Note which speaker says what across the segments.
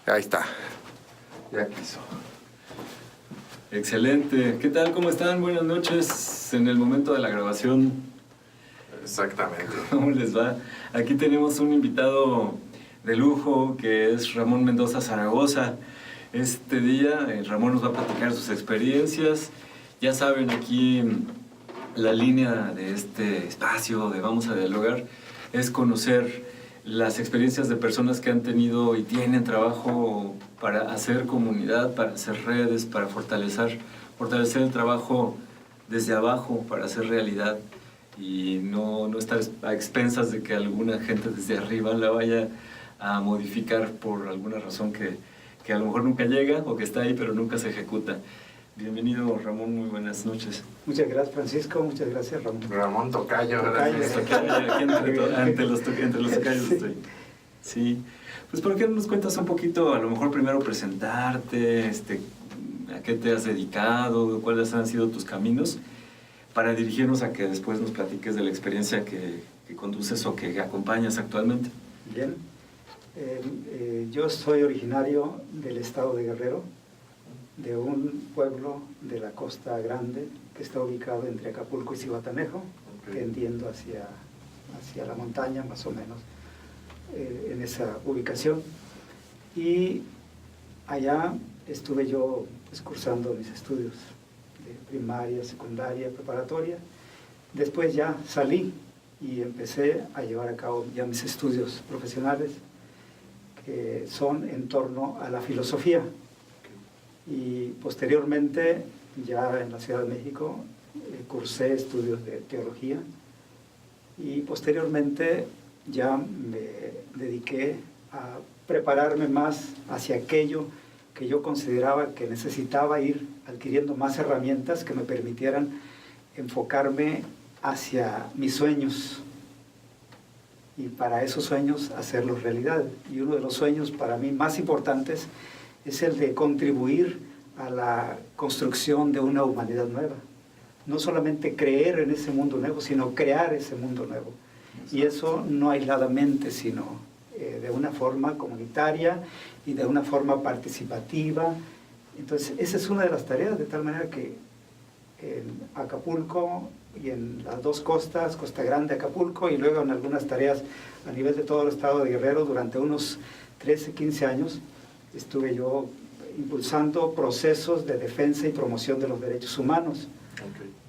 Speaker 1: Ahí está. Ya quiso.
Speaker 2: Excelente. ¿Qué tal? ¿Cómo están? Buenas noches. En el momento de la grabación.
Speaker 1: Exactamente.
Speaker 2: ¿Cómo les va? Aquí tenemos un invitado de lujo que es Ramón Mendoza Zaragoza. Este día Ramón nos va a platicar sus experiencias. Ya saben, aquí la línea de este espacio de Vamos a Dialogar es conocer las experiencias de personas que han tenido y tienen trabajo para hacer comunidad, para hacer redes, para fortalecer el trabajo desde abajo, para hacer realidad y no estar a expensas de que alguna gente desde arriba la vaya a modificar por alguna razón que a lo mejor nunca llega o que está ahí pero nunca se ejecuta. Bienvenido, Ramón, muy buenas noches.
Speaker 3: Muchas gracias, Francisco, muchas gracias, Ramón.
Speaker 1: Ramón Tocayo, gracias.
Speaker 2: Tocayo, aquí entre los tocayos estoy. Sí, pues ¿por qué no nos cuentas un poquito, a lo mejor primero presentarte, a qué te has dedicado, cuáles han sido tus caminos, para dirigirnos a que después nos platiques de la experiencia que conduces o que acompañas actualmente?
Speaker 3: Bien, yo soy originario del estado de Guerrero, de un pueblo de la Costa Grande que está ubicado entre Acapulco y Zihuatanejo, tendiendo hacia la montaña más o menos, en esa ubicación. Y allá estuve yo cursando mis estudios de primaria, secundaria, preparatoria. Después ya salí y empecé a llevar a cabo ya mis estudios profesionales, que son en torno a la filosofía. Y posteriormente, ya en la Ciudad de México, cursé estudios de teología y posteriormente ya me dediqué a prepararme más hacia aquello que yo consideraba que necesitaba ir adquiriendo más herramientas que me permitieran enfocarme hacia mis sueños y para esos sueños hacerlos realidad. Y uno de los sueños para mí más importantes es el de contribuir a la construcción de una humanidad nueva. No solamente creer en ese mundo nuevo, sino crear ese mundo nuevo. Y eso no aisladamente, sino de una forma comunitaria y de una forma participativa. Entonces, esa es una de las tareas, de tal manera que en Acapulco y en las dos costas, Costa Grande, Acapulco, y luego en algunas tareas a nivel de todo el estado de Guerrero, durante unos 13, 15 años, estuve yo impulsando procesos de defensa y promoción de los derechos humanos.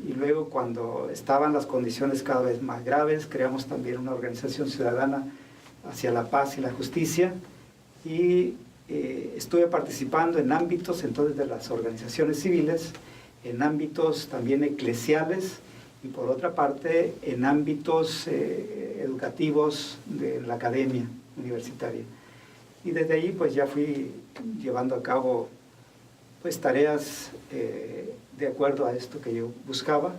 Speaker 3: Y luego, cuando estaban las condiciones cada vez más graves, creamos también una organización ciudadana hacia la paz y la justicia, y estuve participando en ámbitos entonces de las organizaciones civiles, en ámbitos también eclesiales, y por otra parte en ámbitos educativos de la academia universitaria. Y desde ahí pues ya fui llevando a cabo pues tareas de acuerdo a esto que yo buscaba.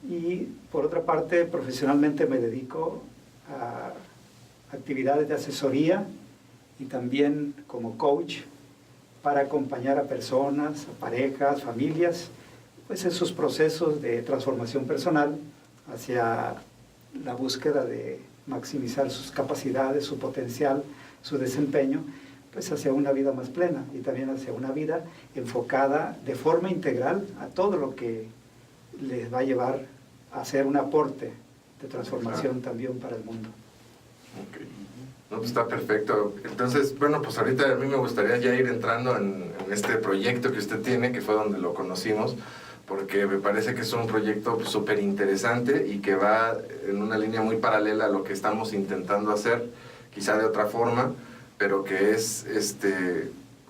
Speaker 3: Y por otra parte, profesionalmente me dedico a actividades de asesoría y también como coach para acompañar a personas, a parejas, familias, pues en sus procesos de transformación personal hacia la búsqueda de maximizar sus capacidades, su potencial, su desempeño, pues hacia una vida más plena y también hacia una vida enfocada de forma integral a todo lo que les va a llevar a hacer un aporte de transformación también para el mundo.
Speaker 1: Okay. No, pues está perfecto. Entonces, bueno, pues ahorita a mí me gustaría ya ir entrando en este proyecto que usted tiene, que fue donde lo conocimos, porque me parece que es un proyecto súper interesante y que va en una línea muy paralela a lo que estamos intentando hacer, quizá de otra forma, pero que es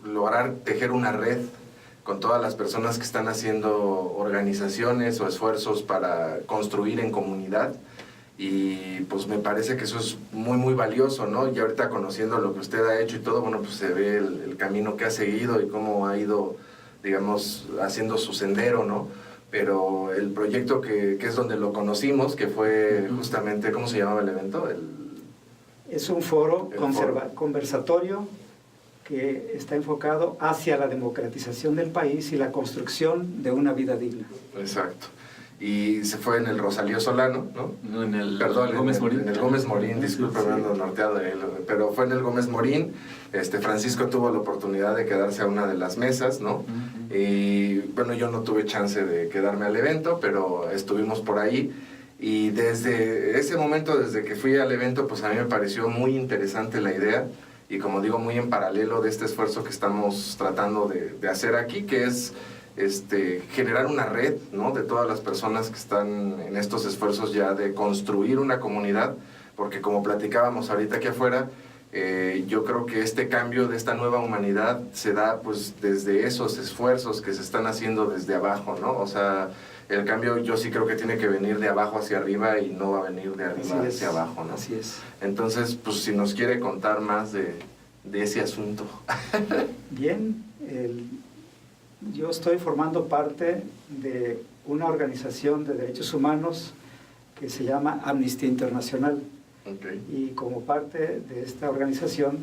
Speaker 1: lograr tejer una red con todas las personas que están haciendo organizaciones o esfuerzos para construir en comunidad. Y pues me parece que eso es muy muy valioso, ¿no? Y ahorita conociendo lo que usted ha hecho y todo, bueno, pues se ve el camino que ha seguido y cómo ha ido, digamos, haciendo su sendero, ¿no? Pero el proyecto que es donde lo conocimos, que fue justamente, ¿cómo se llamaba el evento?
Speaker 3: Es un foro conversatorio que está enfocado hacia la democratización del país y la construcción de una vida digna.
Speaker 1: Exacto. Y se fue en el Rosalío Solano, ¿no?
Speaker 2: No, en el
Speaker 1: Perdón,
Speaker 2: Gómez Morín.
Speaker 1: En el Gómez Morín, disculpe, me ando norteado de él, pero fue en el Gómez Morín Francisco tuvo la oportunidad de quedarse a una de las mesas, ¿no? Y bueno, yo no tuve chance de quedarme al evento, pero estuvimos por ahí. Y desde ese momento, desde que fui al evento, pues a mí me pareció muy interesante la idea. Y como digo, muy en paralelo de este esfuerzo que estamos tratando de hacer aquí, que es generar una red, ¿no?, de todas las personas que están en estos esfuerzos ya de construir una comunidad, porque como platicábamos ahorita aquí afuera, yo creo que este cambio de esta nueva humanidad se da pues desde esos esfuerzos que se están haciendo desde abajo, ¿no? O sea, el cambio yo sí creo que tiene que venir de abajo hacia arriba y no va a venir de arriba hacia abajo, ¿no?
Speaker 3: Así es.
Speaker 1: Entonces, pues si nos quiere contar más de ese asunto.
Speaker 3: Bien, yo estoy formando parte de una organización de derechos humanos que se llama Amnistía Internacional.
Speaker 1: Okay.
Speaker 3: Y como parte de esta organización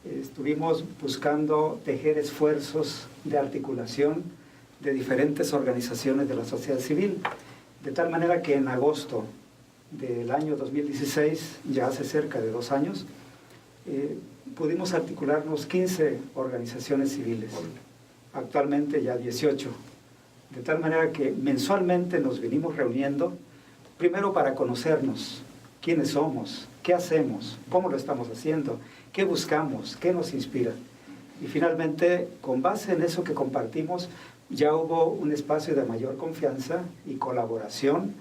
Speaker 3: estuvimos buscando tejer esfuerzos de articulación de diferentes organizaciones de la sociedad civil, de tal manera que en agosto del año 2016, ya hace cerca de 2 años, pudimos articularnos 15 organizaciones civiles, actualmente ya 18, de tal manera que mensualmente nos venimos reuniendo, primero para conocernos, quiénes somos, qué hacemos, cómo lo estamos haciendo, qué buscamos, qué nos inspira. Y finalmente, con base en eso que compartimos, ya hubo un espacio de mayor confianza y colaboración,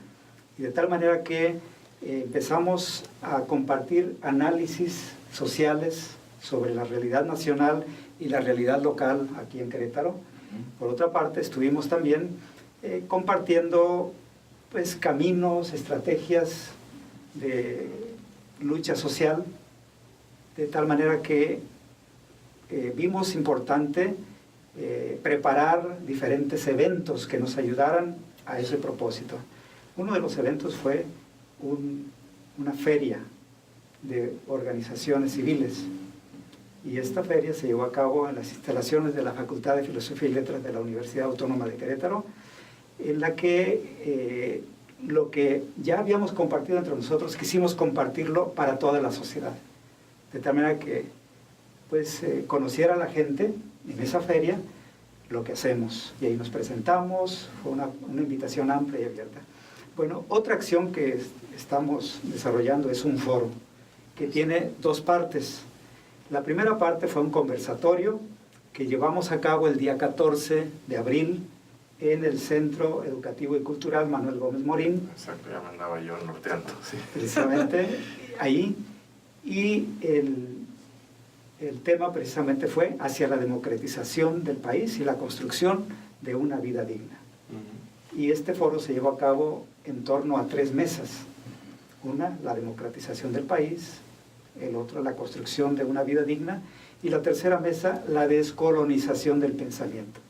Speaker 3: y de tal manera que empezamos a compartir análisis sociales sobre la realidad nacional y la realidad local aquí en Querétaro. Por otra parte, estuvimos también compartiendo pues, caminos, estrategias de lucha social, de tal manera que vimos importante preparar diferentes eventos que nos ayudaran a ese propósito. Uno de los eventos fue una feria de organizaciones civiles, y esta feria se llevó a cabo en las instalaciones de la Facultad de Filosofía y Letras de la Universidad Autónoma de Querétaro, en la que lo que ya habíamos compartido entre nosotros, quisimos compartirlo para toda la sociedad, de tal manera que pues, conociera la gente en esa feria lo que hacemos, y ahí nos presentamos, fue una invitación amplia y abierta. Bueno, otra acción que estamos desarrollando es un foro, que tiene 2 partes. La primera parte fue un conversatorio que llevamos a cabo el día 14 de abril en el Centro Educativo y Cultural Manuel Gómez Morín.
Speaker 1: Exacto, ya me andaba yo norteando, sí.
Speaker 3: Precisamente ahí, y el tema precisamente fue hacia la democratización del país y la construcción de una vida digna. Y este foro se llevó a cabo en torno a 3 mesas. Una, la democratización del país; el otro, la construcción de una vida digna; y la tercera mesa, la descolonización del pensamiento.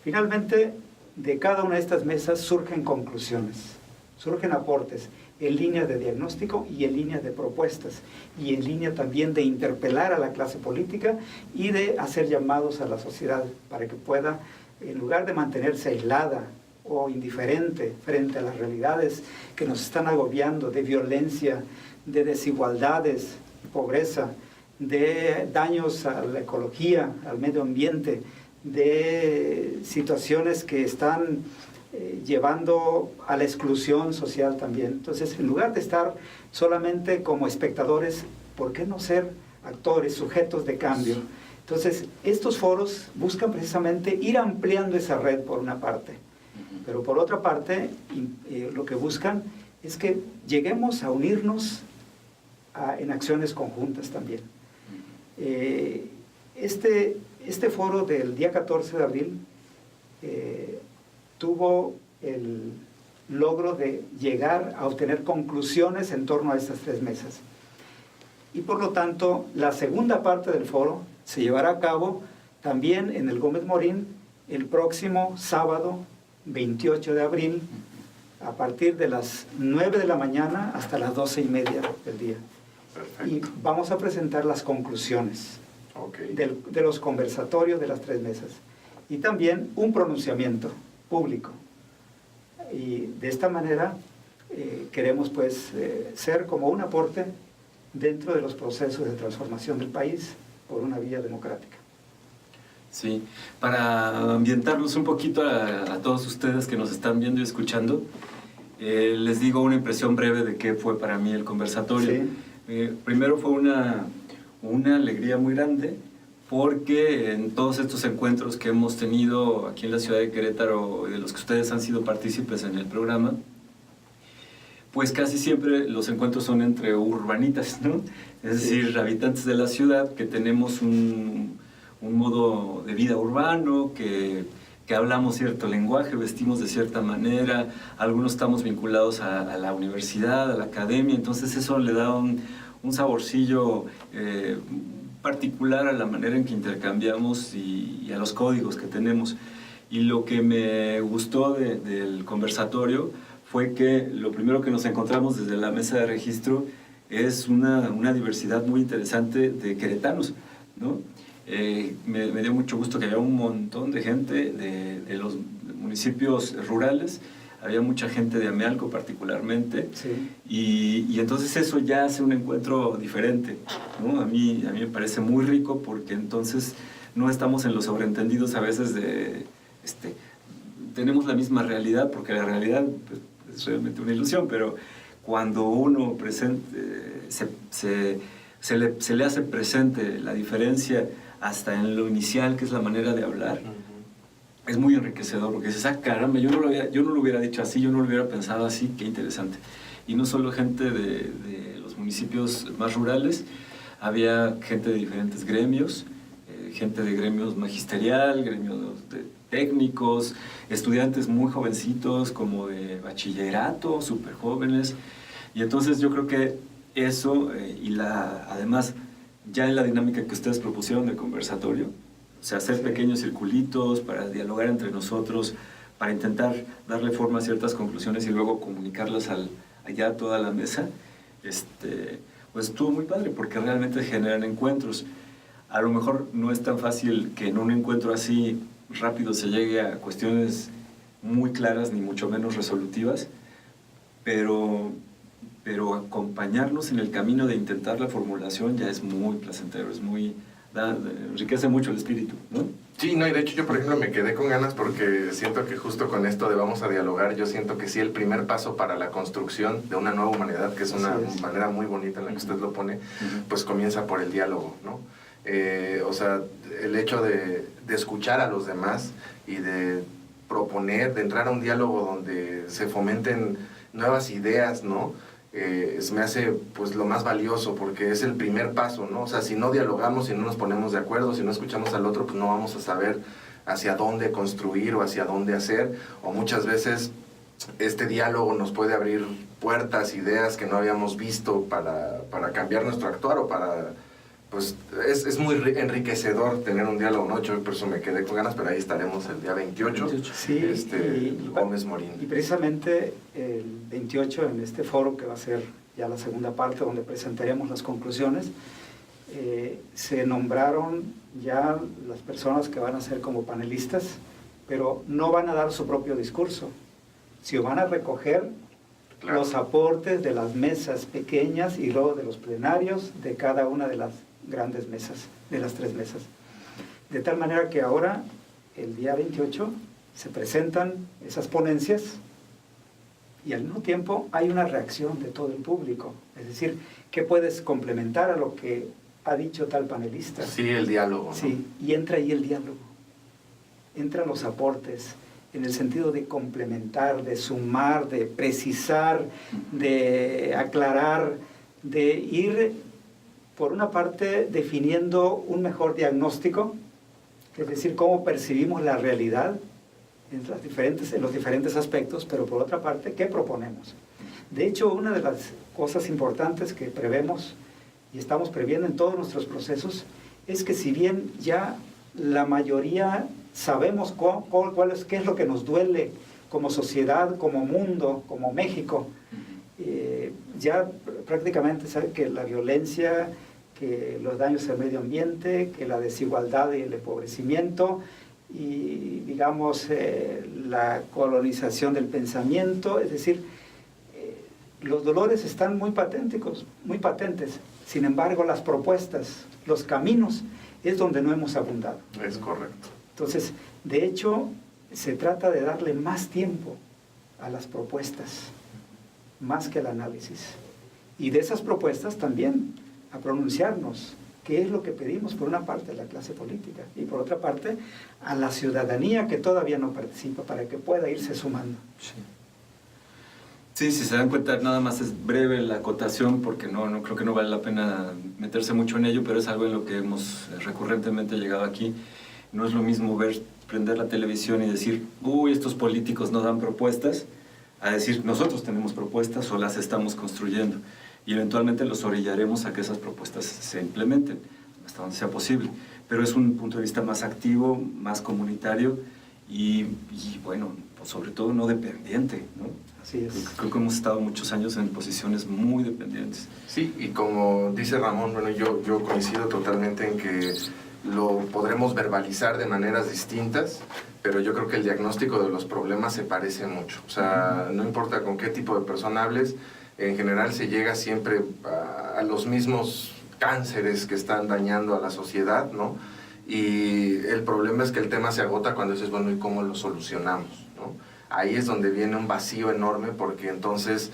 Speaker 3: Finalmente, de cada una de estas mesas surgen conclusiones, surgen aportes en línea de diagnóstico y en línea de propuestas, y en línea también de interpelar a la clase política y de hacer llamados a la sociedad para que pueda, en lugar de mantenerse aislada o indiferente frente a las realidades que nos están agobiando, de violencia, de desigualdades, pobreza, de daños a la ecología, al medio ambiente, de situaciones que están llevando a la exclusión social también. Entonces, en lugar de estar solamente como espectadores, ¿por qué no ser actores, sujetos de cambio? Entonces, estos foros buscan precisamente ir ampliando esa red por una parte, pero por otra parte, lo que buscan es que lleguemos a unirnos en acciones conjuntas también. Este foro del día 14 de abril tuvo el logro de llegar a obtener conclusiones en torno a estas 3 mesas. Y por lo tanto, la segunda parte del foro se llevará a cabo también en el Gómez Morín el próximo sábado 28 de abril, a partir de las 9 de la mañana hasta las 12:30 del día.
Speaker 1: Perfecto.
Speaker 3: Y vamos a presentar las conclusiones de los conversatorios de las 3 mesas. Y también un pronunciamiento público. Y de esta manera queremos pues ser como un aporte dentro de los procesos de transformación del país, por una vía democrática.
Speaker 2: Sí, para ambientarlos un poquito a todos ustedes que nos están viendo y escuchando, les digo una impresión breve de qué fue para mí el conversatorio.
Speaker 3: Sí.
Speaker 2: Primero fue una alegría muy grande, porque en todos estos encuentros que hemos tenido aquí en la ciudad de Querétaro, de los que ustedes han sido partícipes en el programa, pues casi siempre los encuentros son entre urbanitas, ¿no? Es decir, habitantes de la ciudad que tenemos un modo de vida urbano, que hablamos cierto lenguaje, vestimos de cierta manera, algunos estamos vinculados a la universidad, a la academia, entonces eso le da un saborcillo particular a la manera en que intercambiamos y a los códigos que tenemos. Y lo que me gustó del conversatorio fue que lo primero que nos encontramos desde la mesa de registro es una diversidad muy interesante de queretanos, ¿no? Me dio mucho gusto que había un montón de gente de los municipios rurales, había mucha gente de Amealco particularmente,
Speaker 3: Sí.
Speaker 2: y entonces eso ya hace un encuentro diferente, ¿no? A mí me parece muy rico, porque entonces no estamos en los sobreentendidos a veces de tenemos la misma realidad, porque la realidad pues, es realmente una ilusión, pero cuando uno se le hace presente la diferencia hasta en lo inicial, que es la manera de hablar, es muy enriquecedor, porque dices, caramba, yo no lo hubiera dicho así, yo no lo hubiera pensado así, qué interesante. Y no solo gente de los municipios más rurales, había gente de diferentes gremios, gente de gremios magisterial, gremios de técnicos, estudiantes muy jovencitos, como de bachillerato, súper jóvenes. Y entonces yo creo que eso, además, ya en la dinámica que ustedes propusieron del conversatorio, o sea, hacer pequeños circulitos para dialogar entre nosotros, para intentar darle forma a ciertas conclusiones y luego comunicarlas allá a toda la mesa, pues estuvo muy padre, porque realmente generan encuentros. A lo mejor no es tan fácil que en un encuentro así rápido se llegue a cuestiones muy claras, ni mucho menos resolutivas, pero acompañarnos en el camino de intentar la formulación ya es muy placentero, enriquece mucho el espíritu, ¿no?
Speaker 1: Sí, no, y de hecho yo, por ejemplo, me quedé con ganas porque siento que justo con esto de vamos a dialogar, yo siento que sí, el primer paso para la construcción de una nueva humanidad, que es una manera muy bonita en la que usted lo pone, pues comienza por el diálogo, ¿no? O sea, el hecho de escuchar a los demás y de proponer, de entrar a un diálogo donde se fomenten nuevas ideas, ¿no? Me hace pues lo más valioso, porque es el primer paso, ¿no? O sea, si no dialogamos, si no nos ponemos de acuerdo, si no escuchamos al otro, pues no vamos a saber hacia dónde construir o hacia dónde hacer, o muchas veces este diálogo nos puede abrir puertas, ideas que no habíamos visto para cambiar nuestro actuar o para... Pues es muy enriquecedor tener un diálogo, ¿no? Yo por eso me quedé con ganas, pero ahí estaremos el día 28.
Speaker 3: Sí,
Speaker 1: Gómez Morín.
Speaker 3: Y precisamente el 28, en este foro, que va a ser ya la segunda parte, donde presentaremos las conclusiones, se nombraron ya las personas que van a ser como panelistas, pero no van a dar su propio discurso, sino van a recoger los aportes de las mesas pequeñas y luego de los plenarios de cada una de las grandes mesas, de las 3 mesas. De tal manera que ahora, el día 28, se presentan esas ponencias y al mismo tiempo hay una reacción de todo el público. Es decir, ¿qué puedes complementar a lo que ha dicho tal panelista?
Speaker 1: Sí, el diálogo, ¿no?
Speaker 3: Sí, y entra ahí el diálogo. Entran los aportes, en el sentido de complementar, de sumar, de precisar, de aclarar, de ir, por una parte, definiendo un mejor diagnóstico, es decir, cómo percibimos la realidad en los diferentes aspectos, pero por otra parte, ¿qué proponemos? De hecho, una de las cosas importantes que prevemos y estamos previendo en todos nuestros procesos es que, si bien ya la mayoría sabemos qué es lo que nos duele como sociedad, como mundo, como México, ya prácticamente sabe que la violencia, que los daños al medio ambiente, que la desigualdad y el empobrecimiento, y digamos la colonización del pensamiento, es decir, los dolores están muy patentes. Sin embargo, las propuestas, los caminos es donde no hemos abundado.
Speaker 1: Es correcto.
Speaker 3: Entonces, de hecho, se trata de darle más tiempo a las propuestas, más que al análisis. Y de esas propuestas también a pronunciarnos, qué es lo que pedimos por una parte a la clase política y por otra parte a la ciudadanía que todavía no participa para que pueda irse sumando.
Speaker 2: Sí. Sí, si se dan cuenta, nada más es breve la acotación porque no creo que no vale la pena meterse mucho en ello, pero es algo en lo que hemos recurrentemente llegado aquí. No es lo mismo prender la televisión y decir, uy, estos políticos no dan propuestas, a decir, nosotros tenemos propuestas o las estamos construyendo y eventualmente los orillaremos a que esas propuestas se implementen hasta donde sea posible. Pero es un punto de vista más activo, más comunitario y bueno, pues sobre todo no dependiente, ¿no?
Speaker 3: Así es.
Speaker 2: Creo que hemos estado muchos años en posiciones muy dependientes.
Speaker 1: Sí, y como dice Ramón, bueno, yo coincido totalmente en que lo podremos verbalizar de maneras distintas, pero yo creo que el diagnóstico de los problemas se parece mucho. O sea, no importa con qué tipo de persona hables, en general se llega siempre a los mismos cánceres que están dañando a la sociedad, ¿no? Y el problema es que el tema se agota cuando dices, bueno, ¿y cómo lo solucionamos, no? Ahí es donde viene un vacío enorme, porque entonces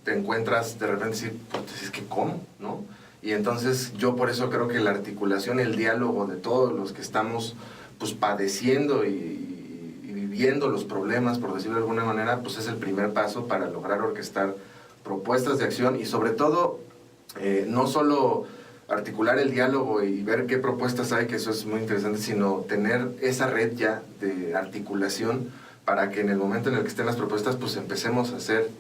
Speaker 1: te encuentras de repente decir, pues es que ¿cómo?, ¿no? Y entonces yo por eso creo que la articulación, el diálogo de todos los que estamos pues padeciendo y viviendo los problemas, por decirlo de alguna manera, pues es el primer paso para lograr orquestar propuestas de acción y sobre todo no solo articular el diálogo y ver qué propuestas hay, que eso es muy interesante, sino tener esa red ya de articulación para que en el momento en el que estén las propuestas, pues empecemos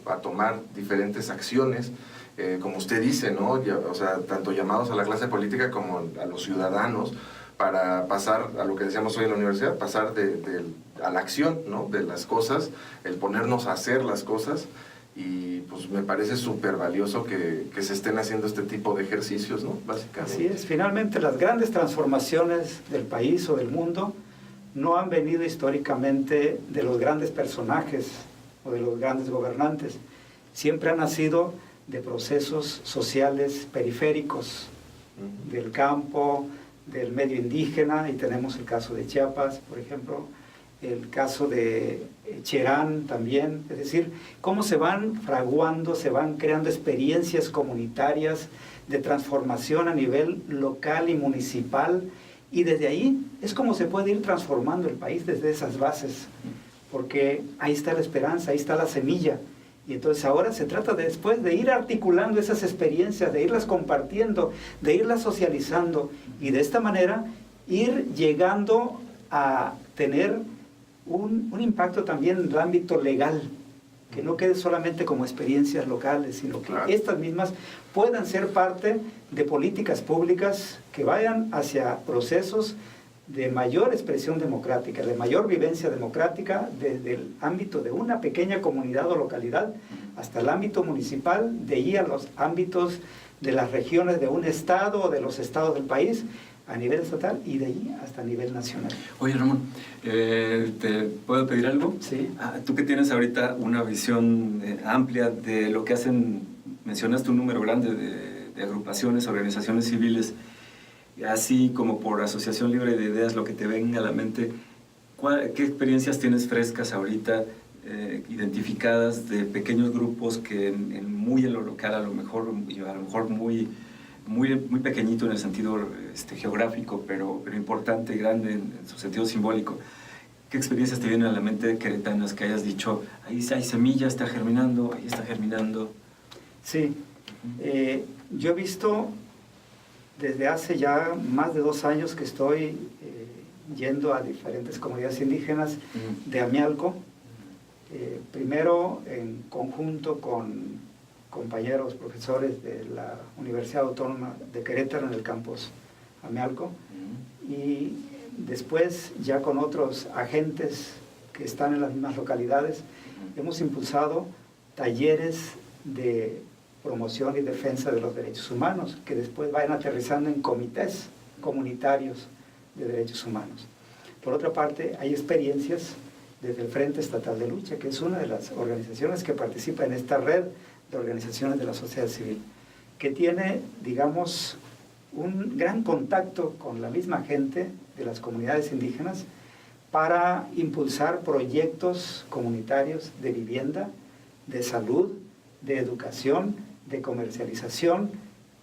Speaker 1: a tomar diferentes acciones, como usted dice, ¿no? O sea, tanto llamados a la clase política como a los ciudadanos, para pasar a lo que decíamos hoy en la universidad, pasar a la acción, ¿no? De las cosas, el ponernos a hacer las cosas, y pues me parece súper valioso que se estén haciendo este tipo de ejercicios, ¿no? Básicamente.
Speaker 3: Así es, finalmente las grandes transformaciones del país o del mundo no han venido históricamente de los grandes personajes o de los grandes gobernantes, siempre han nacido de procesos sociales periféricos, del campo, del medio indígena, y tenemos el caso de Chiapas, por ejemplo, el caso de Cherán también, es decir, cómo se van fraguando, se van creando experiencias comunitarias de transformación a nivel local y municipal, y desde ahí es como se puede ir transformando el país desde esas bases, porque ahí está la esperanza, ahí está la semilla. Y entonces ahora se trata después de ir articulando esas experiencias, de irlas compartiendo, de irlas socializando y de esta manera ir llegando a tener un impacto también en el ámbito legal, que no quede solamente como experiencias locales, sino que estas mismas puedan ser parte de políticas públicas que vayan hacia procesos de mayor expresión democrática, de mayor vivencia democrática, desde el ámbito de una pequeña comunidad o localidad hasta el ámbito municipal, de ahí a los ámbitos de las regiones de un estado o de los estados del país, a nivel estatal y de ahí hasta a nivel nacional.
Speaker 2: Oye, Ramón, ¿te puedo pedir algo?
Speaker 3: Sí.
Speaker 2: Tú que tienes ahorita una visión amplia de lo que hacen, mencionaste un número grande de agrupaciones, organizaciones civiles, así como por asociación libre de ideas, lo que te venga a la mente, ¿qué experiencias tienes frescas ahorita, identificadas de pequeños grupos que muy en lo local, a lo mejor muy pequeñito en el sentido geográfico, pero importante, grande en su sentido simbólico? ¿Qué experiencias te vienen a la mente queretanas que hayas dicho, ahí hay semilla, está germinando, ahí está germinando?
Speaker 3: Sí, yo he visto desde hace ya más de 2 años que estoy yendo a diferentes comunidades indígenas de Amialco, primero en conjunto con compañeros, profesores de la Universidad Autónoma de Querétaro en el campus Amialco, y después ya con otros agentes que están en las mismas localidades, hemos impulsado talleres de promoción y defensa de los derechos humanos, que después vayan aterrizando en comités comunitarios de derechos humanos. Por otra parte, hay experiencias desde el Frente Estatal de Lucha, que es una de las organizaciones que participa en esta red de organizaciones de la sociedad civil, que tiene, digamos, un gran contacto con la misma gente de las comunidades indígenas para impulsar proyectos comunitarios de vivienda, de salud, de educación, de comercialización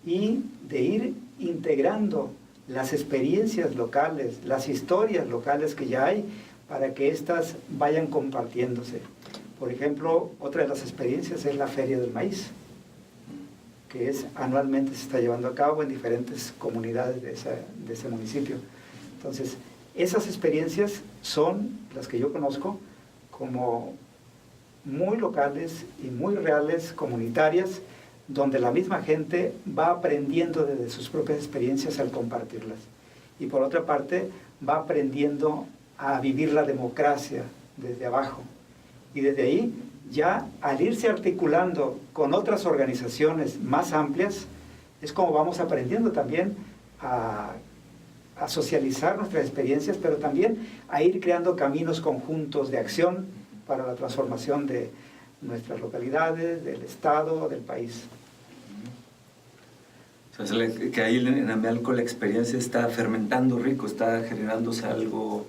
Speaker 3: y de ir integrando las experiencias locales, las historias locales que ya hay, para que éstas vayan compartiéndose. Por ejemplo, otra de las experiencias es la Feria del Maíz, que anualmente se está llevando a cabo en diferentes comunidades de ese municipio. Entonces, esas experiencias son las que yo conozco como muy locales y muy reales, comunitarias, donde la misma gente va aprendiendo desde sus propias experiencias al compartirlas. Y por otra parte, va aprendiendo a vivir la democracia desde abajo. Y desde ahí, ya al irse articulando con otras organizaciones más amplias, es como vamos aprendiendo también a socializar nuestras experiencias, pero también a ir creando caminos conjuntos de acción para la transformación de nuestras localidades, del Estado, del país.
Speaker 2: O sea, que ahí en Amealco la experiencia está fermentando rico, está generándose algo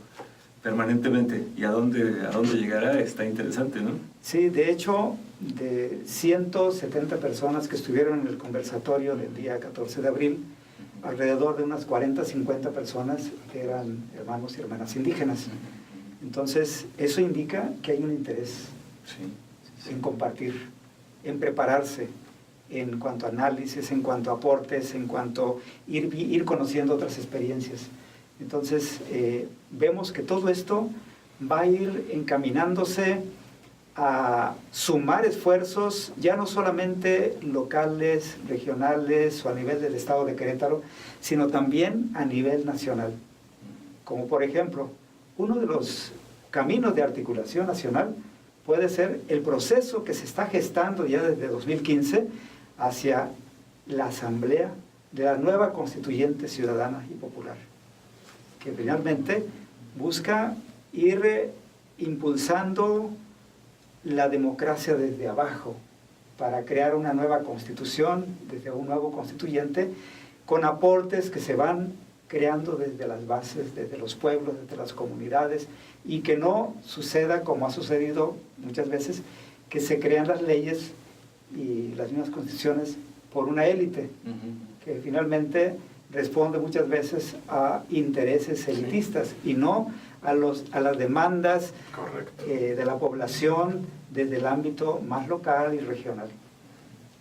Speaker 2: permanentemente. ¿Y a dónde llegará? Está interesante, ¿no?
Speaker 3: Sí, de hecho, de 170 personas que estuvieron en el conversatorio del día 14 de abril, alrededor de unas 40, 50 personas eran hermanos y hermanas indígenas. Entonces, eso indica que hay un interés en compartir, en prepararse, en cuanto a análisis, en cuanto a aportes, en cuanto a ir conociendo otras experiencias. Entonces, vemos que todo esto va a ir encaminándose a sumar esfuerzos, ya no solamente locales, regionales o a nivel del Estado de Querétaro, sino también a nivel nacional. Como por ejemplo, uno de los caminos de articulación nacional puede ser el proceso que se está gestando ya desde 2015 hacia la asamblea de la nueva constituyente ciudadana y popular, que finalmente busca ir impulsando la democracia desde abajo para crear una nueva constitución, desde un nuevo constituyente, con aportes que se van creando desde las bases, desde los pueblos, desde las comunidades, y que no suceda como ha sucedido muchas veces, que se crean las leyes y las mismas constituciones por una élite, que finalmente responde muchas veces a intereses elitistas y no a las demandas de la población desde el ámbito más local y regional.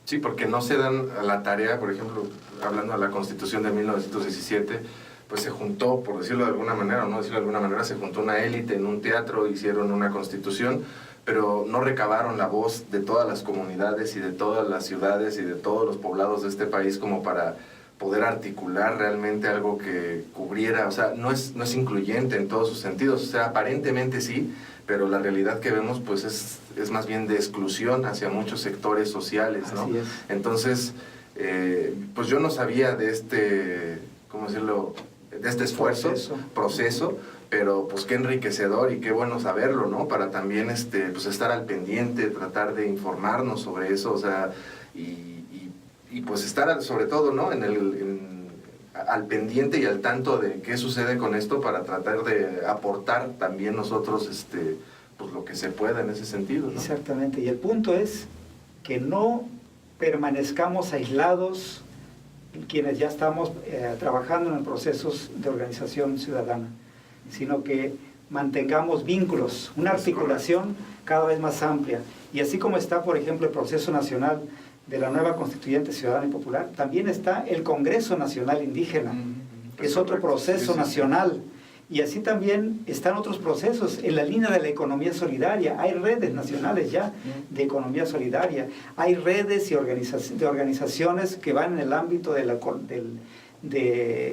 Speaker 1: Sí, porque no se dan a la tarea, por ejemplo, hablando de la Constitución de 1917, pues se juntó, por decirlo de alguna manera, o no decirlo de alguna manera, se juntó una élite en un teatro, hicieron una constitución, pero no recabaron la voz de todas las comunidades y de todas las ciudades y de todos los poblados de este país como para poder articular realmente algo que cubriera, o sea, no es incluyente en todos sus sentidos, o sea, aparentemente sí, pero la realidad que vemos pues es más bien de exclusión hacia muchos sectores sociales, ¿no?
Speaker 3: Así es.
Speaker 1: Entonces, pues yo no sabía de este, ¿cómo decirlo?, de este esfuerzo, proceso, pero pues qué enriquecedor y qué bueno saberlo, ¿no? Para también pues estar al pendiente, tratar de informarnos sobre eso, o sea, y pues estar sobre todo, ¿no?, al pendiente y al tanto de qué sucede con esto para tratar de aportar también nosotros pues lo que se pueda en ese sentido, ¿no?
Speaker 3: Exactamente, y el punto es que no permanezcamos aislados quienes ya estamos trabajando en procesos de organización ciudadana, sino que mantengamos vínculos, una articulación cada vez más amplia. Y así como está, por ejemplo, el proceso nacional de la nueva Constituyente Ciudadana y Popular, también está el Congreso Nacional Indígena, que es otro proceso nacional. Y así también están otros procesos en la línea de la economía solidaria. Hay redes nacionales ya de economía solidaria. Hay redes y organizaciones que van en el ámbito de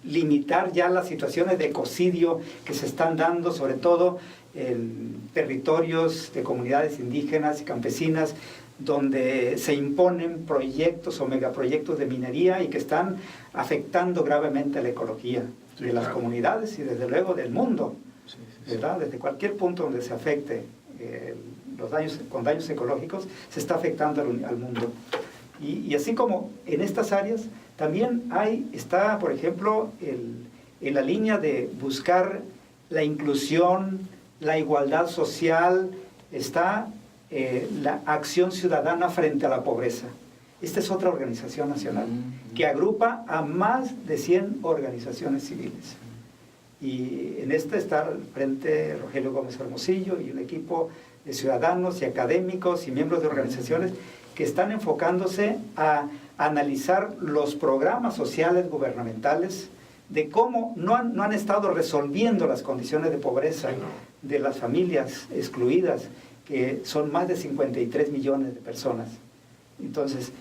Speaker 3: limitar ya las situaciones de ecocidio que se están dando, sobre todo en territorios de comunidades indígenas y campesinas, donde se imponen proyectos o megaproyectos de minería y que están afectando gravemente a la ecología de las comunidades y desde luego del mundo, ¿verdad? Desde cualquier punto donde se afecte los daños, con daños ecológicos, se está afectando al mundo. Y así como en estas áreas, También está, por ejemplo, en la línea de buscar la inclusión, la igualdad social, está la acción ciudadana frente a la pobreza. Esta es otra organización nacional que agrupa a más de 100 organizaciones civiles. Y en esta está al frente Rogelio Gómez Hermosillo y un equipo de ciudadanos y académicos y miembros de organizaciones que están enfocándose a analizar los programas sociales gubernamentales, de cómo no han estado resolviendo las condiciones de pobreza de las familias excluidas, que son más de 53 millones de personas. Entonces,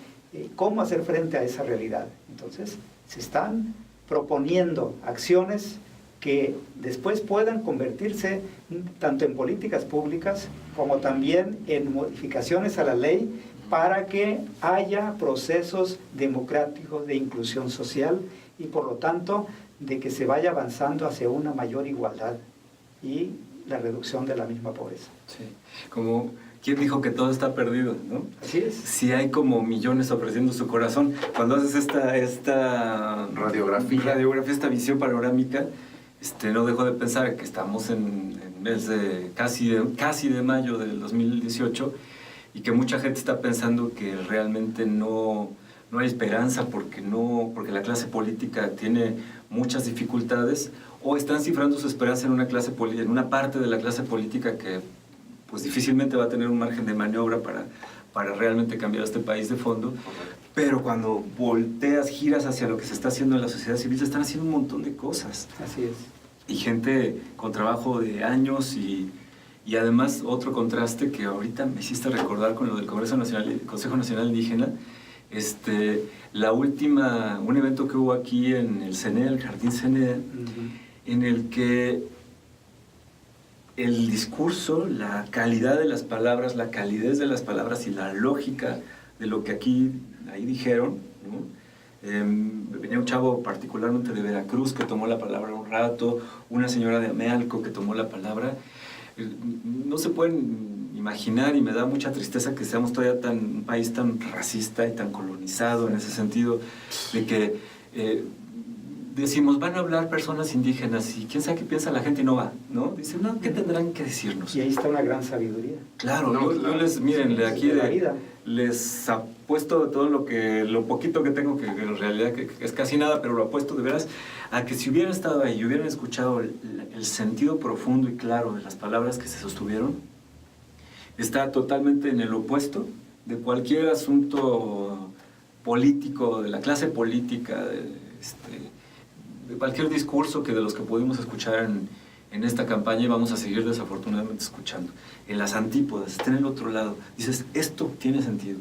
Speaker 3: ¿cómo hacer frente a esa realidad? Entonces, se están proponiendo acciones que después puedan convertirse tanto en políticas públicas como también en modificaciones a la ley para que haya procesos democráticos de inclusión social y por lo tanto de que se vaya avanzando hacia una mayor igualdad y la reducción de la misma pobreza.
Speaker 2: Sí, como ¿quién dijo que todo está perdido, no?
Speaker 3: Así es.
Speaker 2: Si hay como millones ofreciendo su corazón, cuando haces esta radiografía, esta visión panorámica, no dejo de pensar que estamos en mes de casi de mayo del 2018 y que mucha gente está pensando que realmente no hay esperanza porque la clase política tiene muchas dificultades, o están cifrando su esperanza en una parte de la clase política que pues difícilmente va a tener un margen de maniobra para realmente cambiar este país de fondo. Pero cuando volteas, giras hacia lo que se está haciendo en la sociedad civil, se están haciendo un montón de cosas.
Speaker 3: Así es.
Speaker 2: Y gente con trabajo de años y además otro contraste que ahorita me hiciste recordar con lo del Consejo Nacional Indígena, un evento que hubo aquí en el CENE, el Jardín CENE, en el que el discurso, la calidad de las palabras, la calidez de las palabras y la lógica de lo que ahí dijeron, ¿no? Venía un chavo particularmente de Veracruz que tomó la palabra un rato, una señora de Amealco que tomó la palabra. No se pueden imaginar, y me da mucha tristeza que seamos todavía un país tan racista y tan colonizado en ese sentido, de que decimos, van a hablar personas indígenas y quién sabe qué piensa la gente y no va, ¿no? Dicen, no, ¿qué tendrán que decirnos?
Speaker 3: Y ahí está una gran sabiduría.
Speaker 2: Claro, yo les, miren, de aquí les apuesto todo lo poquito que tengo, que en realidad que es casi nada, pero lo apuesto de veras, a que si hubieran estado ahí y hubieran escuchado el sentido profundo y claro de las palabras que se sostuvieron, está totalmente en el opuesto de cualquier asunto político, de la clase política, de cualquier discurso de los que pudimos escuchar en esta campaña y vamos a seguir desafortunadamente escuchando. En las antípodas, está en el otro lado. Dices, esto tiene sentido.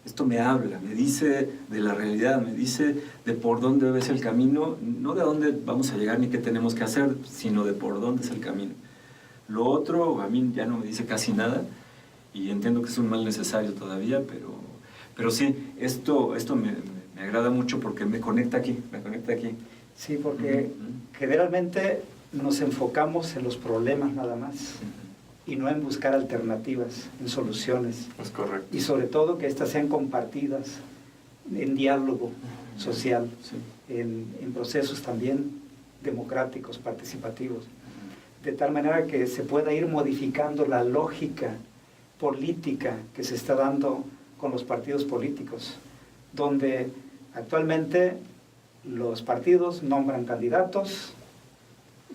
Speaker 2: Esto me habla, me dice de la realidad, me dice de por dónde es el camino, no de a dónde vamos a llegar ni qué tenemos que hacer, sino de por dónde es el camino. Lo otro a mí ya no me dice casi nada y entiendo que es un mal necesario todavía, pero sí, esto me agrada mucho porque me conecta aquí.
Speaker 3: Sí, porque generalmente nos enfocamos en los problemas nada más y no en buscar alternativas, en soluciones.
Speaker 1: Es correcto.
Speaker 3: Y sobre todo que éstas sean compartidas en diálogo social, en procesos también democráticos, participativos, de tal manera que se pueda ir modificando la lógica política que se está dando con los partidos políticos, donde actualmente los partidos nombran candidatos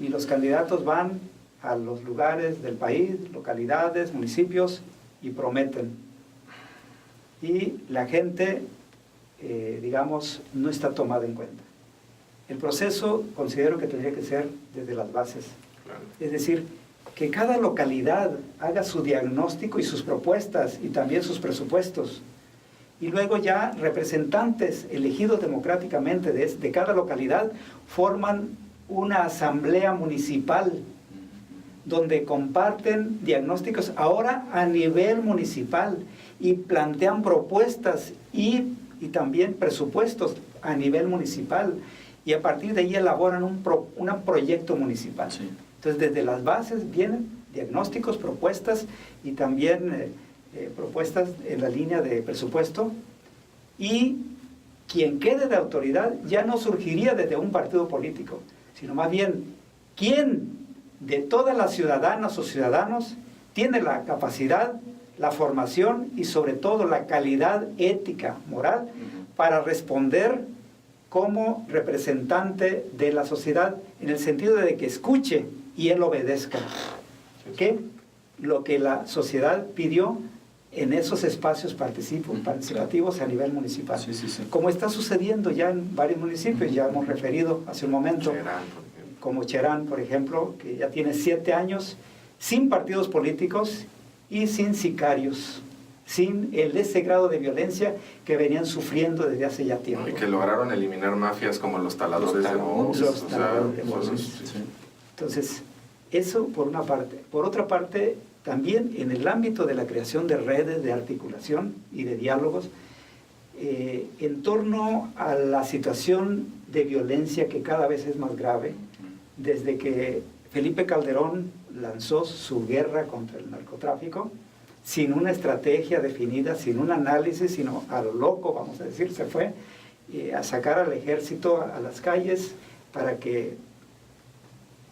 Speaker 3: y los candidatos van a los lugares del país, localidades, municipios y prometen. Y la gente, no está tomada en cuenta. El proceso considero que tendría que ser desde las bases. Claro. Es decir, que cada localidad haga su diagnóstico y sus propuestas y también sus presupuestos. Y luego ya representantes elegidos democráticamente de cada localidad forman una asamblea municipal donde comparten diagnósticos ahora a nivel municipal y plantean propuestas y también presupuestos a nivel municipal y a partir de ahí elaboran un proyecto municipal. Sí. Entonces desde las bases vienen diagnósticos, propuestas y también propuestas en la línea de presupuesto y quien quede de autoridad ya no surgiría desde un partido político, sino más bien, ¿quién de todas las ciudadanas o ciudadanos tiene la capacidad, la formación y sobre todo la calidad ética, moral, para responder como representante de la sociedad, en el sentido de que escuche y él obedezca? ¿Qué? Lo que la sociedad pidió en esos espacios participativos a nivel municipal.
Speaker 2: Sí, sí, sí.
Speaker 3: Como está sucediendo ya en varios municipios, ya hemos referido hace un momento, como Cherán, por ejemplo, que ya tiene 7 años sin partidos políticos y sin sicarios, sin ese grado de violencia que venían sufriendo desde hace ya tiempo.
Speaker 1: Y que lograron eliminar mafias como los taladores de voz.
Speaker 3: Entonces, eso por una parte. Por otra parte, también en el ámbito de la creación de redes de articulación y de diálogos, en torno a la situación de violencia que cada vez es más grave, desde que Felipe Calderón lanzó su guerra contra el narcotráfico, sin una estrategia definida, sin un análisis, sino a lo loco, vamos a decir, se fue a sacar al ejército a las calles para que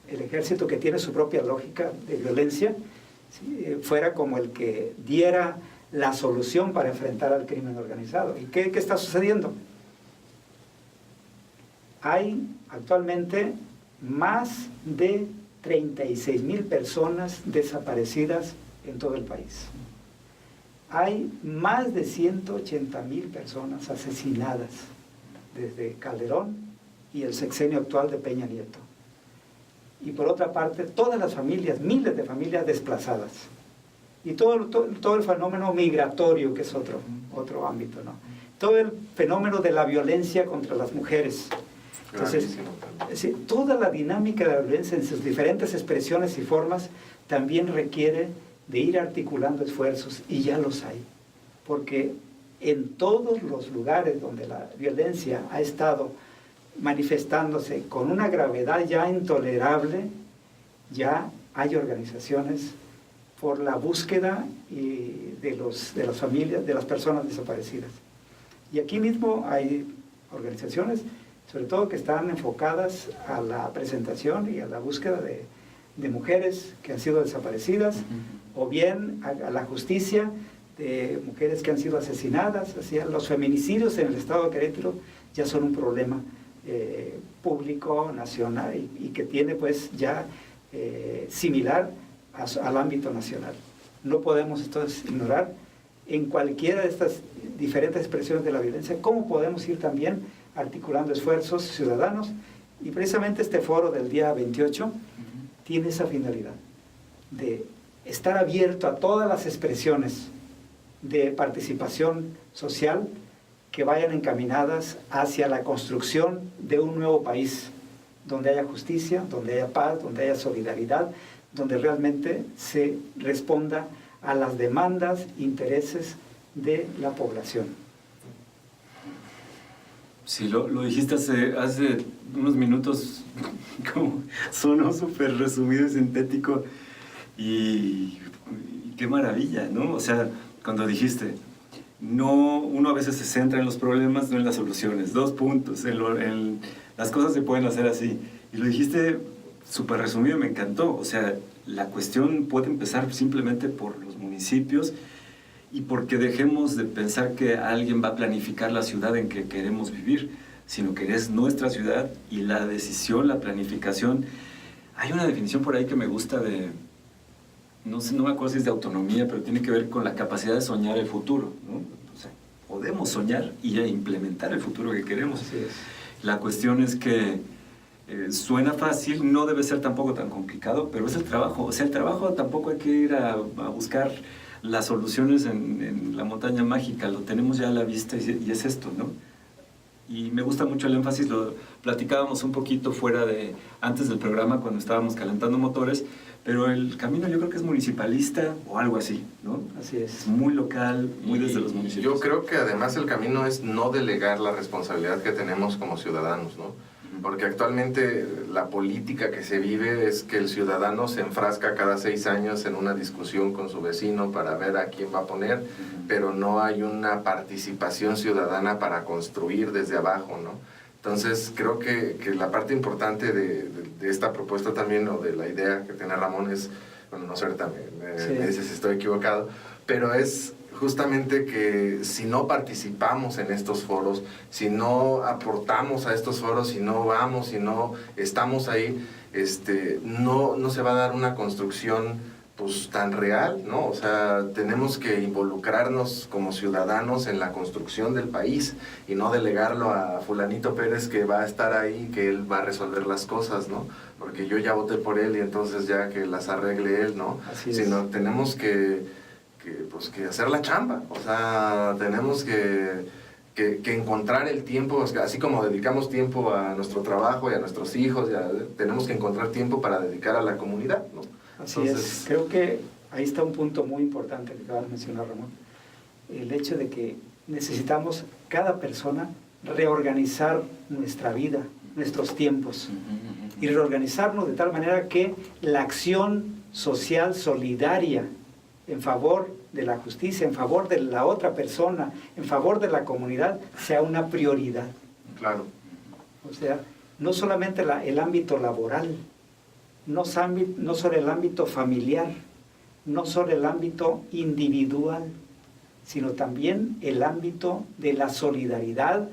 Speaker 3: el ejército, que tiene su propia lógica de violencia, fuera como el que diera la solución para enfrentar al crimen organizado. ¿Y qué está sucediendo? Hay actualmente más de 36,000 personas desaparecidas en todo el país. Hay más de 180,000 personas asesinadas desde Calderón y el sexenio actual de Peña Nieto. Y por otra parte, todas las familias, miles de familias desplazadas. Y todo el fenómeno migratorio, que es otro ámbito, ¿no? Todo el fenómeno de la violencia contra las mujeres. Entonces, toda la dinámica de la violencia en sus diferentes expresiones y formas también requiere de ir articulando esfuerzos, y ya los hay. Porque en todos los lugares donde la violencia ha estado manifestándose con una gravedad ya intolerable, ya hay organizaciones por la búsqueda de las familias, de las personas desaparecidas. Y aquí mismo hay organizaciones, sobre todo que están enfocadas a la presentación y a la búsqueda de mujeres que han sido desaparecidas, o bien a la justicia de mujeres que han sido asesinadas. Así, los feminicidios en el estado de Querétaro ya son un problema público, nacional, y que tiene pues ya similar al ámbito nacional. No podemos entonces ignorar en cualquiera de estas diferentes expresiones de la violencia cómo podemos ir también articulando esfuerzos ciudadanos, y precisamente este foro del día 28 tiene esa finalidad de estar abierto a todas las expresiones de participación social que vayan encaminadas hacia la construcción de un nuevo país, donde haya justicia, donde haya paz, donde haya solidaridad, donde realmente se responda a las demandas, intereses de la población.
Speaker 2: Sí, lo dijiste hace unos minutos, como sonó súper resumido y sintético, y qué maravilla, ¿no? O sea, cuando dijiste, uno a veces se centra en los problemas, no en las soluciones. 2 puntos, las cosas se pueden hacer así. Y lo dijiste súper resumido, me encantó. O sea, la cuestión puede empezar simplemente por los municipios, y porque dejemos de pensar que alguien va a planificar la ciudad en que queremos vivir, sino que es nuestra ciudad, y la decisión, la planificación. Hay una definición por ahí que me gusta no me acuerdo si es de autonomía, pero tiene que ver con la capacidad de soñar el futuro, ¿no? O sea, podemos soñar y implementar el futuro que queremos.
Speaker 3: Así es.
Speaker 2: La cuestión es que suena fácil, no debe ser tampoco tan complicado, pero es el trabajo. O sea, el trabajo tampoco hay que ir a buscar las soluciones en la montaña mágica, lo tenemos ya a la vista, y es esto, ¿no? Y me gusta mucho el énfasis, lo platicábamos un poquito antes del programa, cuando estábamos calentando motores, pero el camino yo creo que es municipalista o algo así, ¿no?
Speaker 3: Así es.
Speaker 2: Es muy local, muy desde los municipios.
Speaker 1: Yo creo que además el camino es no delegar la responsabilidad que tenemos como ciudadanos, ¿no? porque actualmente la política que se vive es que el ciudadano se enfrasca cada 6 años en una discusión con su vecino para ver a quién va a poner, pero no hay una participación ciudadana para construir desde abajo, ¿no? Entonces creo que la parte importante de esta propuesta también, o de la idea que tiene Ramón es, bueno, no sé, ahorita me dices si estoy equivocado, pero es justamente que si no participamos en estos foros, si no aportamos a estos foros, si no vamos, si no estamos ahí, no se va a dar una construcción pues tan real, ¿no? O sea, tenemos que involucrarnos como ciudadanos en la construcción del país y no delegarlo a fulanito Pérez que va a estar ahí, que él va a resolver las cosas, ¿no? Porque yo ya voté por él y entonces ya que las arregle él, ¿no?
Speaker 3: Así es.
Speaker 1: Sino tenemos que hacer la chamba, o sea, tenemos que encontrar el tiempo, así como dedicamos tiempo a nuestro trabajo y a nuestros hijos, tenemos que encontrar tiempo para dedicar a la comunidad, ¿no?
Speaker 3: Así es, creo que ahí está un punto muy importante que acabas de mencionar, Ramón. El hecho de que necesitamos cada persona reorganizar nuestra vida, nuestros tiempos, y reorganizarnos de tal manera que la acción social solidaria en favor de la justicia, en favor de la otra persona, en favor de la comunidad, sea una prioridad.
Speaker 1: Claro.
Speaker 3: O sea, no solamente el ámbito laboral, no solo el ámbito familiar, no solo el ámbito individual, sino también el ámbito de la solidaridad,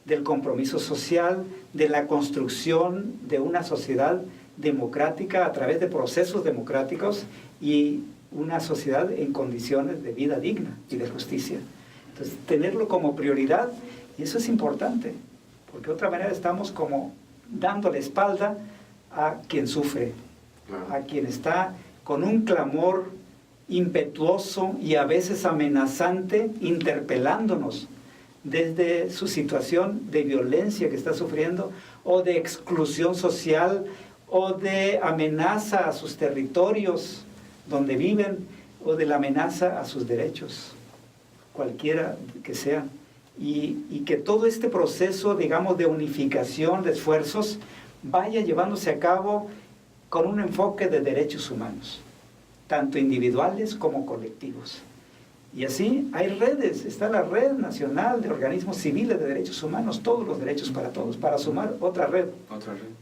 Speaker 3: del compromiso social, de la construcción de una sociedad democrática a través de procesos democráticos y una sociedad en condiciones de vida digna y de justicia. Entonces, tenerlo como prioridad, y eso es importante, porque de otra manera estamos como dando la espalda a quien sufre, a quien está con un clamor impetuoso y a veces amenazante, interpelándonos desde su situación de violencia que está sufriendo, o de exclusión social, o de amenaza a sus territorios donde viven, o de la amenaza a sus derechos, cualquiera que sea. Y que todo este proceso, digamos, de unificación de esfuerzos vaya llevándose a cabo con un enfoque de derechos humanos, tanto individuales como colectivos. Y así hay redes, está la Red Nacional de Organismos Civiles de Derechos Humanos, todos los derechos para todos, para sumar otra red.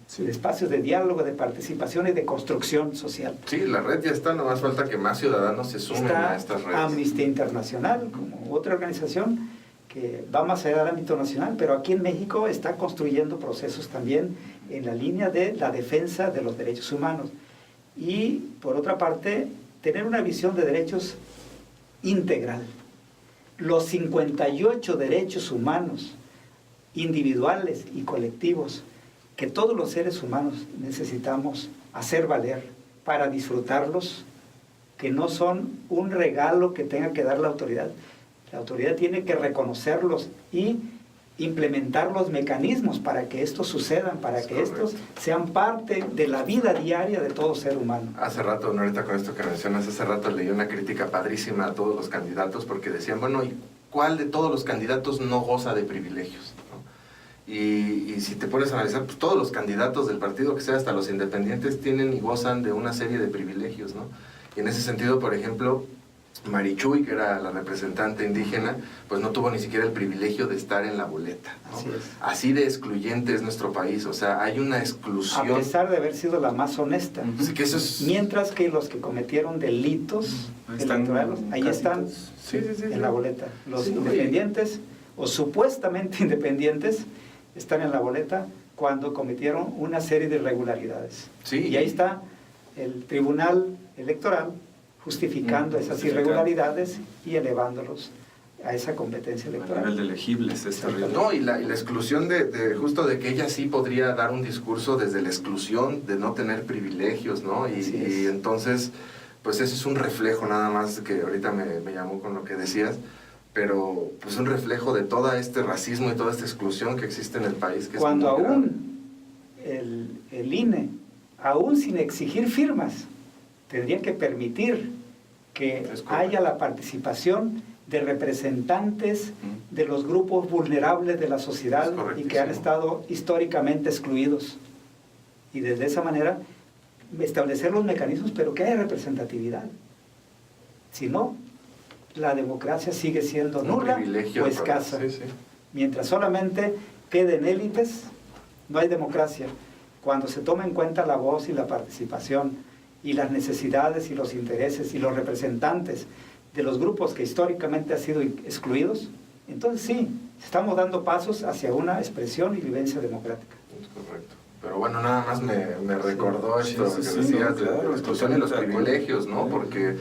Speaker 2: Sí.
Speaker 3: De espacios de diálogo, de participación y de construcción social.
Speaker 1: Sí, la red ya está, nomás falta que más ciudadanos se sumen a estas redes.
Speaker 3: Amnistía Internacional, como otra organización que va más allá del ámbito nacional, pero aquí en México está construyendo procesos también en la línea de la defensa de los derechos humanos. Y, por otra parte, tener una visión de derechos integral. Los 58 derechos humanos, individuales y colectivos, que todos los seres humanos necesitamos hacer valer para disfrutarlos, que no son un regalo que tenga que dar la autoridad. La autoridad tiene que reconocerlos y implementar los mecanismos para que estos sucedan, para que estos sean parte de la vida diaria de todo ser humano.
Speaker 1: Hace rato, no, ahorita con esto que mencionas, hace rato leí una crítica padrísima a todos los candidatos porque decían, bueno, ¿y cuál de todos los candidatos no goza de privilegios? ¿No? Y si te pones a analizar, pues todos los candidatos del partido que sea, hasta los independientes, tienen y gozan de una serie de privilegios, ¿no? Y en ese sentido, por ejemplo, Marichuy, que era la representante indígena, pues no tuvo ni siquiera el privilegio de estar en la boleta, ¿no?
Speaker 3: Así es.
Speaker 1: Así de excluyente es nuestro país, o sea, hay una exclusión.
Speaker 3: A pesar de haber sido la más honesta.
Speaker 1: Así que eso es...
Speaker 3: Mientras que los que cometieron delitos electorales, ahí están en la boleta. Los independientes, o supuestamente independientes, están en la boleta cuando cometieron una serie de irregularidades.
Speaker 1: Sí.
Speaker 3: Y ahí está el Tribunal Electoral justificando esas irregularidades y elevándolos a esa competencia electoral.
Speaker 2: A nivel de elegibles es terrible.
Speaker 1: No, y la exclusión justo de que ella sí podría dar un discurso desde la exclusión de no tener privilegios, ¿no? Y entonces, pues eso es un reflejo nada más, que ahorita me llamó con lo que decías, pero pues un reflejo de todo este racismo y toda esta exclusión que existe en el país. Que
Speaker 3: cuando
Speaker 1: es muy grave.
Speaker 3: aún el INE, aún sin exigir firmas, tendría que permitir que haya la participación de representantes de los grupos vulnerables de la sociedad y que han estado históricamente excluidos. Y desde esa manera establecer los mecanismos, pero que haya representatividad. Si no, la democracia sigue siendo nula o escasa.
Speaker 1: Sí, sí.
Speaker 3: Mientras solamente queden élites, no hay democracia. Cuando se toma en cuenta la voz y la participación y las necesidades y los intereses y los representantes de los grupos que históricamente han sido excluidos, entonces sí, estamos dando pasos hacia una expresión y vivencia democrática.
Speaker 1: Es correcto. Pero bueno, nada más me recordó esto que decías
Speaker 2: no, claro,
Speaker 1: de la exclusión y los privilegios, ¿no? Porque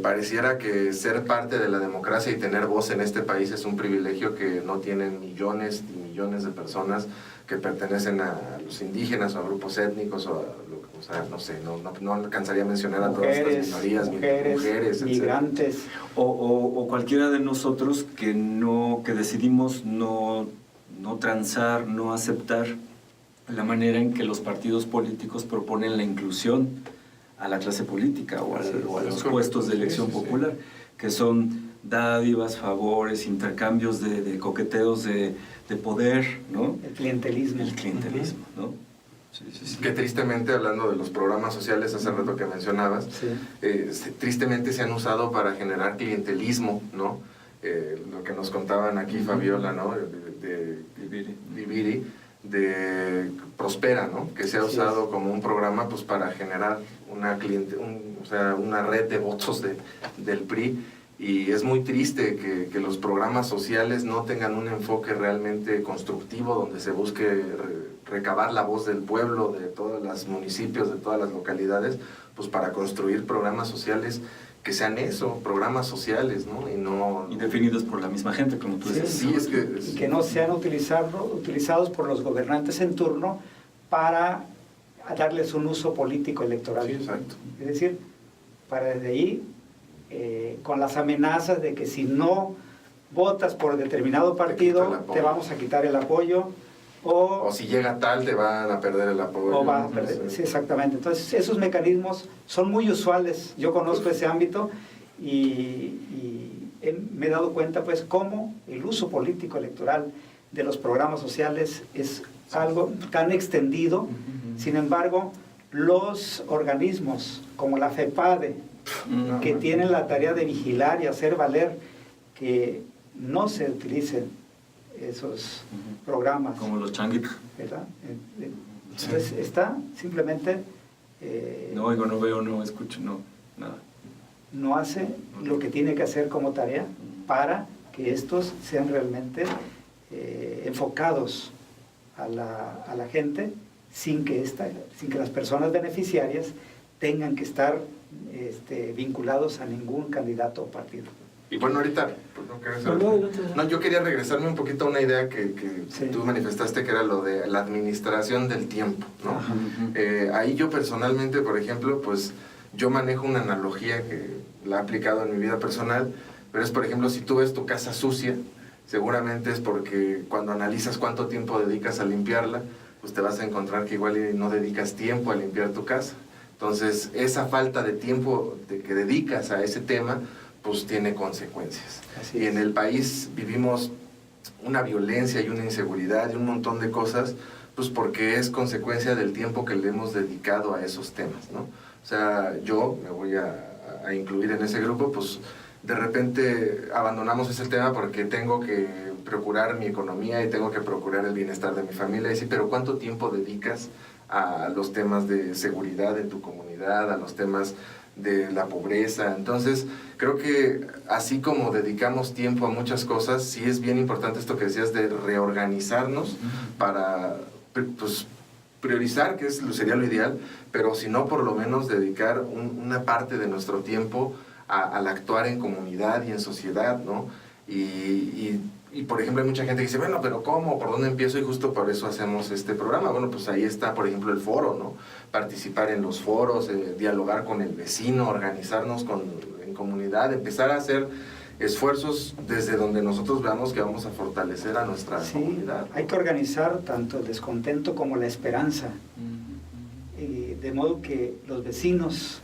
Speaker 1: pareciera que ser parte de la democracia y tener voz en este país es un privilegio que no tienen millones y millones de personas que pertenecen a los indígenas o a grupos étnicos o sea, no sé, no alcanzaría a mencionar a todas estas minorías, mujeres,
Speaker 3: migrantes.
Speaker 2: O cualquiera de nosotros que decidimos no transar, no aceptar la manera en que los partidos políticos proponen la inclusión a la clase política o a los puestos de elección popular, que son dádivas, favores, intercambios de coqueteos de poder, ¿no?
Speaker 3: El clientelismo.
Speaker 2: El clientelismo, ¿no? Sí.
Speaker 1: Que tristemente, hablando de los programas sociales hace rato que mencionabas, tristemente se han usado para generar clientelismo, ¿no? Lo que nos contaban aquí Fabiola, ¿no? De Viviri, de Prospera, ¿no? Que se ha usado como un programa pues para generar una red de votos del PRI, y es muy triste que los programas sociales no tengan un enfoque realmente constructivo donde se busque recabar la voz del pueblo, de todos los municipios, de todas las localidades, pues para construir programas sociales que sean eso, programas sociales, ¿no?
Speaker 2: Y definidos por la misma gente, como tú dices.
Speaker 1: Sí,
Speaker 3: y que no sean utilizados por los gobernantes en turno para darles un uso político electoral.
Speaker 1: Sí, exacto.
Speaker 3: Es decir, para desde ahí, con las amenazas de que si no votas por determinado partido, te vamos a quitar el apoyo, o
Speaker 1: si llega tal, te van a perder el apoyo.
Speaker 3: Sí, exactamente. Entonces, esos mecanismos son muy usuales. Yo conozco ese ámbito y me he dado cuenta, pues, cómo el uso político electoral de los programas sociales es algo tan extendido. Sin embargo, los organismos como la FEPADE, que tienen la tarea de vigilar y hacer valer que no se utilicen esos programas.
Speaker 2: Como los changuitos.
Speaker 3: ¿Verdad? Entonces está simplemente...
Speaker 2: no oigo, no veo, no escucho, no, nada.
Speaker 3: No hace lo que tiene que hacer como tarea para que estos sean realmente enfocados a la gente sin que las personas beneficiarias tengan que estar vinculados a ningún candidato o partido.
Speaker 1: Y bueno, ahorita, pues yo quería regresarme un poquito a una idea que tú manifestaste, que era lo de la administración del tiempo, ¿no? Ahí yo personalmente, por ejemplo, pues yo manejo una analogía que la he aplicado en mi vida personal, pero es, por ejemplo, si tú ves tu casa sucia, seguramente es porque cuando analizas cuánto tiempo dedicas a limpiarla, pues te vas a encontrar que igual no dedicas tiempo a limpiar tu casa. Entonces, esa falta de tiempo que dedicas a ese tema, pues tiene consecuencias. Y en el país vivimos una violencia y una inseguridad y un montón de cosas, pues porque es consecuencia del tiempo que le hemos dedicado a esos temas, ¿no? O sea, yo me voy a incluir en ese grupo, pues de repente abandonamos ese tema porque tengo que procurar mi economía y tengo que procurar el bienestar de mi familia. Y sí, pero ¿cuánto tiempo dedicas a los temas de seguridad en tu comunidad, a los temas de la pobreza? Entonces, creo que así como dedicamos tiempo a muchas cosas, sí es bien importante esto que decías de reorganizarnos para pues, priorizar, que sería lo ideal, pero si no, por lo menos dedicar una parte de nuestro tiempo al actuar en comunidad y en sociedad, ¿no? Y por ejemplo, hay mucha gente que dice, bueno, pero ¿cómo? ¿Por dónde empiezo? Y justo por eso hacemos este programa. Bueno, pues ahí está, por ejemplo, el foro, ¿no? Participar en los foros, dialogar con el vecino, organizarnos en comunidad, empezar a hacer esfuerzos desde donde nosotros veamos que vamos a fortalecer a nuestra comunidad.
Speaker 3: Hay que organizar tanto el descontento como la esperanza, de modo que los vecinos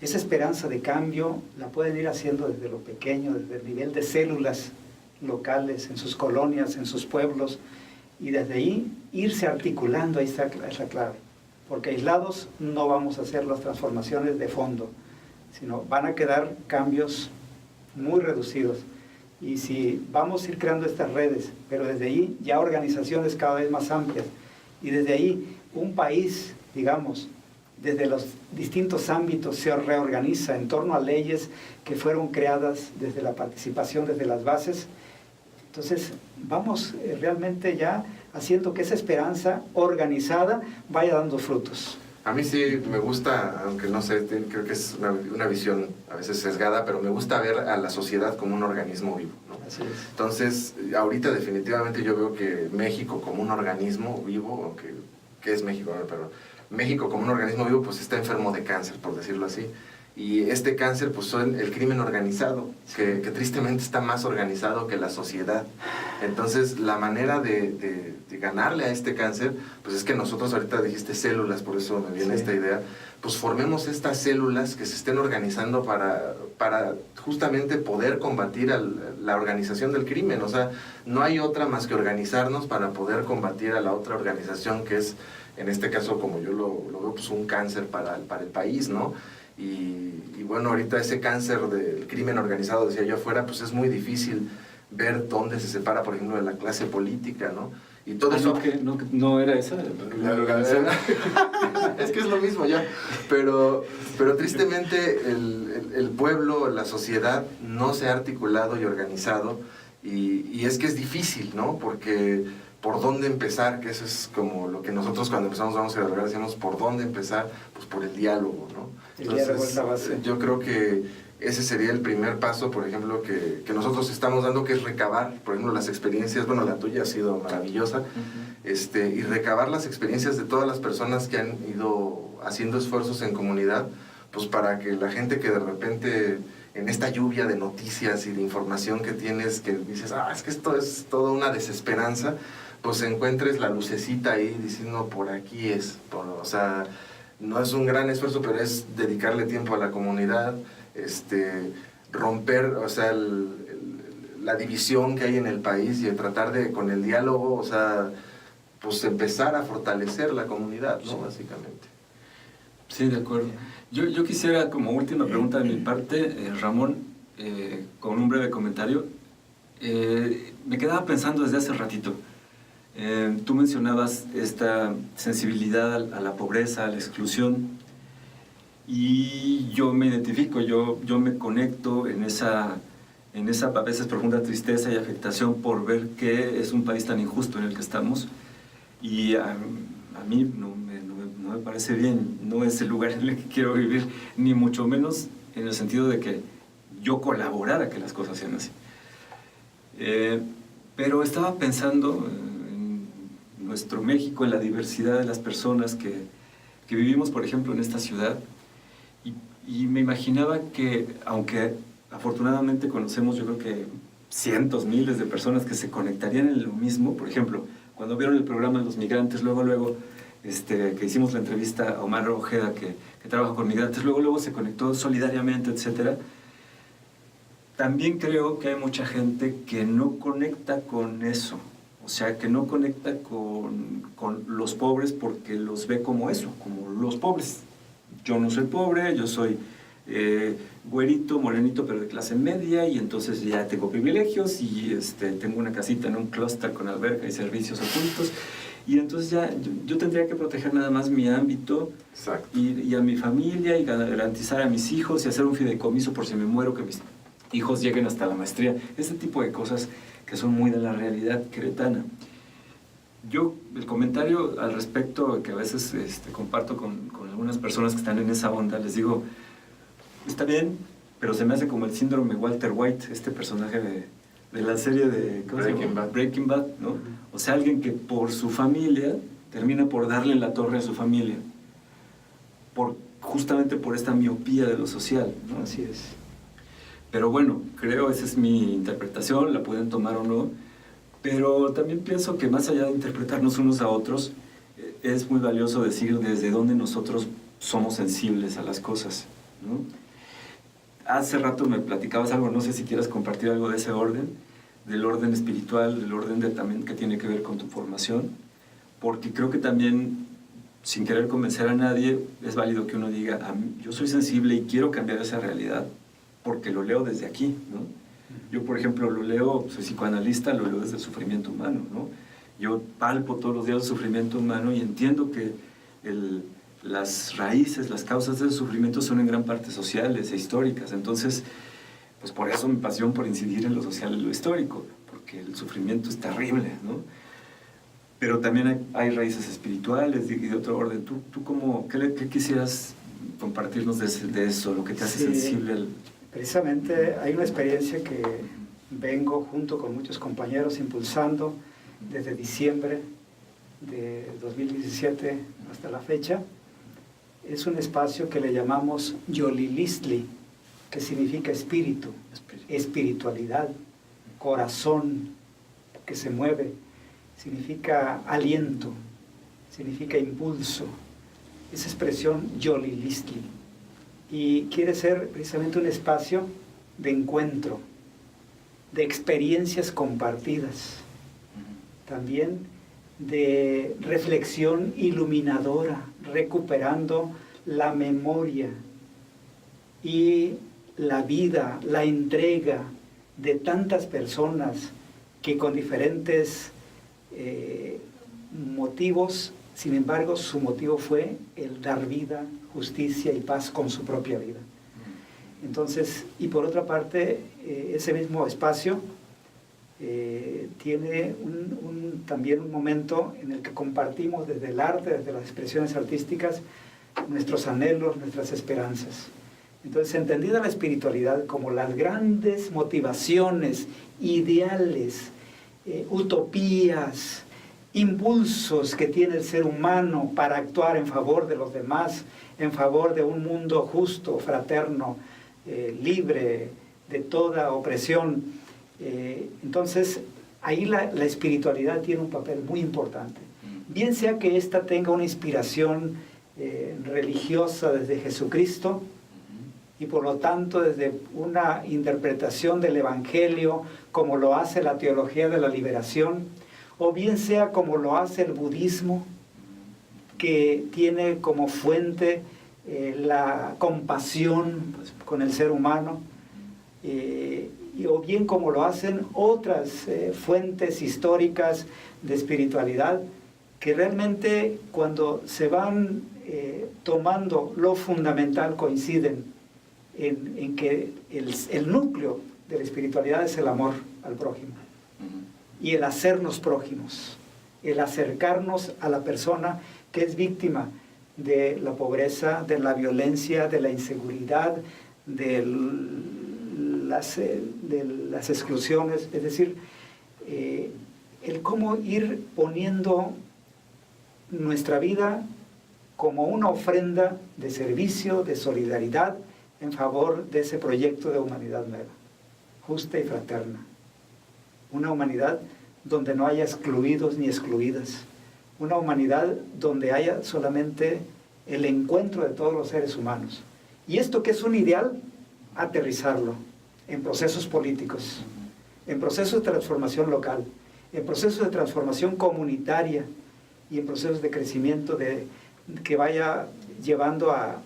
Speaker 3: esa esperanza de cambio la pueden ir haciendo desde lo pequeño, desde el nivel de células locales, en sus colonias, en sus pueblos, y desde ahí irse articulando, ahí está la clave. Porque aislados no vamos a hacer las transformaciones de fondo, sino van a quedar cambios muy reducidos. Y si vamos a ir creando estas redes, pero desde ahí ya organizaciones cada vez más amplias, y desde ahí un país, digamos, desde los distintos ámbitos se reorganiza en torno a leyes que fueron creadas desde la participación, desde las bases. Entonces vamos realmente ya haciendo que esa esperanza organizada vaya dando frutos.
Speaker 1: A mí sí me gusta, aunque no sé, creo que es una visión a veces sesgada, pero me gusta ver a la sociedad como un organismo vivo, ¿no?
Speaker 3: Así es.
Speaker 1: Entonces, ahorita definitivamente yo veo que México como un organismo vivo, aunque ¿qué es México? Pero México como un organismo vivo pues está enfermo de cáncer, por decirlo así. Y este cáncer pues son el crimen organizado, que tristemente está más organizado que la sociedad. Entonces la manera de ganarle a este cáncer, pues es que nosotros, ahorita dijiste células, por eso me viene esta idea, pues formemos estas células que se estén organizando para justamente poder combatir la organización del crimen. O sea, no hay otra más que organizarnos para poder combatir a la otra organización que es, en este caso, como yo lo veo, pues un cáncer para el país, ¿no? Y bueno, ahorita ese cáncer del crimen organizado, decía yo afuera, pues es muy difícil ver dónde se separa, por ejemplo, de la clase política, ¿no? Y todo eso...
Speaker 2: No era esa la organización.
Speaker 1: Es que es lo mismo ya. Pero tristemente el pueblo, la sociedad no se ha articulado y organizado. Y es que es difícil, ¿no? Porque por dónde empezar, que eso es como lo que nosotros cuando empezamos Vamos a Dialogar decíamos, ¿por dónde empezar? Pues por el diálogo, ¿no? Entonces, yo creo que ese sería el primer paso, por ejemplo, que nosotros estamos dando, que es recabar, por ejemplo, las experiencias. Bueno, la tuya ha sido maravillosa, y recabar las experiencias de todas las personas que han ido haciendo esfuerzos en comunidad, pues para que la gente que de repente, en esta lluvia de noticias y de información que tienes, que dices, es que esto es toda una desesperanza, pues encuentres la lucecita ahí diciendo, por aquí es, o sea, no es un gran esfuerzo, pero es dedicarle tiempo a la comunidad, romper, o sea, la división que hay en el país y tratar de, con el diálogo, o sea, pues empezar a fortalecer la comunidad, ¿no? Sí. Básicamente.
Speaker 2: Sí, de acuerdo. Yo quisiera, como última pregunta de mi parte, Ramón, con un breve comentario, me quedaba pensando desde hace ratito. Tú mencionabas esta sensibilidad a la pobreza, a la exclusión, y yo me identifico, yo me conecto en esa a veces profunda tristeza y afectación por ver que es un país tan injusto en el que estamos, y a mí no me parece bien, no es el lugar en el que quiero vivir, ni mucho menos en el sentido de que yo colaborara a que las cosas sean así. Pero estaba pensando en nuestro México, en la diversidad de las personas que vivimos, por ejemplo, en esta ciudad, y me imaginaba que, aunque afortunadamente conocemos, yo creo que cientos, miles de personas que se conectarían en lo mismo, por ejemplo, cuando vieron el programa de los migrantes, luego que hicimos la entrevista a Omar Ojeda, que trabaja con migrantes, luego se conectó solidariamente, etc. También creo que hay mucha gente que no conecta con eso, o sea, que no conecta con los pobres porque los ve como eso, como los pobres. Yo no soy pobre, yo soy güerito, morenito, pero de clase media, y entonces ya tengo privilegios y tengo una casita en un clúster con alberca y servicios ocultos, y entonces ya yo tendría que proteger nada más mi ámbito y a mi familia, y garantizar a mis hijos y hacer un fideicomiso por si me muero, que mis hijos lleguen hasta la maestría, ese tipo de cosas que son muy de la realidad queretana. El comentario al respecto que a veces comparto con algunas personas que están en esa onda, les digo, está bien, pero se me hace como el síndrome Walter White, este personaje de la serie de Breaking Bad, ¿no? O sea, alguien que por su familia termina por darle la torre a su familia, justamente por esta miopía de lo social, ¿no?
Speaker 3: Así es.
Speaker 2: Pero bueno, creo, esa es mi interpretación, la pueden tomar o no, pero también pienso que más allá de interpretarnos unos a otros, es muy valioso decir desde dónde nosotros somos sensibles a las cosas. ¿no? Hace rato me platicabas algo, no sé si quieras compartir algo de ese orden, del orden espiritual, del orden también que tiene que ver con tu formación, porque creo que también, sin querer convencer a nadie, es válido que uno diga, yo soy sensible y quiero cambiar esa realidad, porque lo leo desde aquí, ¿no? Yo, por ejemplo, lo leo, soy psicoanalista, lo leo desde el sufrimiento humano, ¿no? Yo palpo todos los días el sufrimiento humano y entiendo que las raíces, las causas del sufrimiento son en gran parte sociales e históricas. Entonces, pues por eso mi pasión por incidir en lo social y lo histórico, porque el sufrimiento es terrible, ¿no? Pero también hay raíces espirituales y de otro orden. ¿Tú qué quisieras compartirnos de eso, lo que te hace sensible al...?
Speaker 3: Precisamente hay una experiencia que vengo junto con muchos compañeros impulsando desde diciembre de 2017 hasta la fecha. Es un espacio que le llamamos Yolilistli, que significa espíritu, espiritualidad, corazón que se mueve, significa aliento, significa impulso. Esa expresión Yolilistli. Y quiere ser precisamente un espacio de encuentro, de experiencias compartidas, también de reflexión iluminadora, recuperando la memoria y la vida, la entrega de tantas personas que con diferentes motivos, sin embargo, su motivo fue el dar vida, justicia y paz con su propia vida. Entonces, y por otra parte, ese mismo espacio tiene también un momento en el que compartimos desde el arte, desde las expresiones artísticas, nuestros anhelos, nuestras esperanzas. Entonces, entendida la espiritualidad como las grandes motivaciones, ideales, utopías, impulsos que tiene el ser humano para actuar en favor de los demás, en favor de un mundo justo, fraterno, libre de toda opresión. Entonces, ahí la espiritualidad tiene un papel muy importante. Bien sea que ésta tenga una inspiración religiosa desde Jesucristo, y por lo tanto desde una interpretación del Evangelio, como lo hace la teología de la liberación, o bien sea como lo hace el budismo, que tiene como fuente la compasión con el ser humano, o bien como lo hacen otras fuentes históricas de espiritualidad, que realmente cuando se van tomando lo fundamental coinciden en que el núcleo de la espiritualidad es el amor al prójimo y el hacernos prójimos, el acercarnos a la persona que es víctima de la pobreza, de la violencia, de la inseguridad, de las exclusiones, es decir, el cómo ir poniendo nuestra vida como una ofrenda de servicio, de solidaridad, en favor de ese proyecto de humanidad nueva, justa y fraterna. Una humanidad donde no haya excluidos ni excluidas. Una humanidad donde haya solamente el encuentro de todos los seres humanos. Y esto que es un ideal, aterrizarlo en procesos políticos, en procesos de transformación local, en procesos de transformación comunitaria y en procesos de crecimiento que vaya llevando a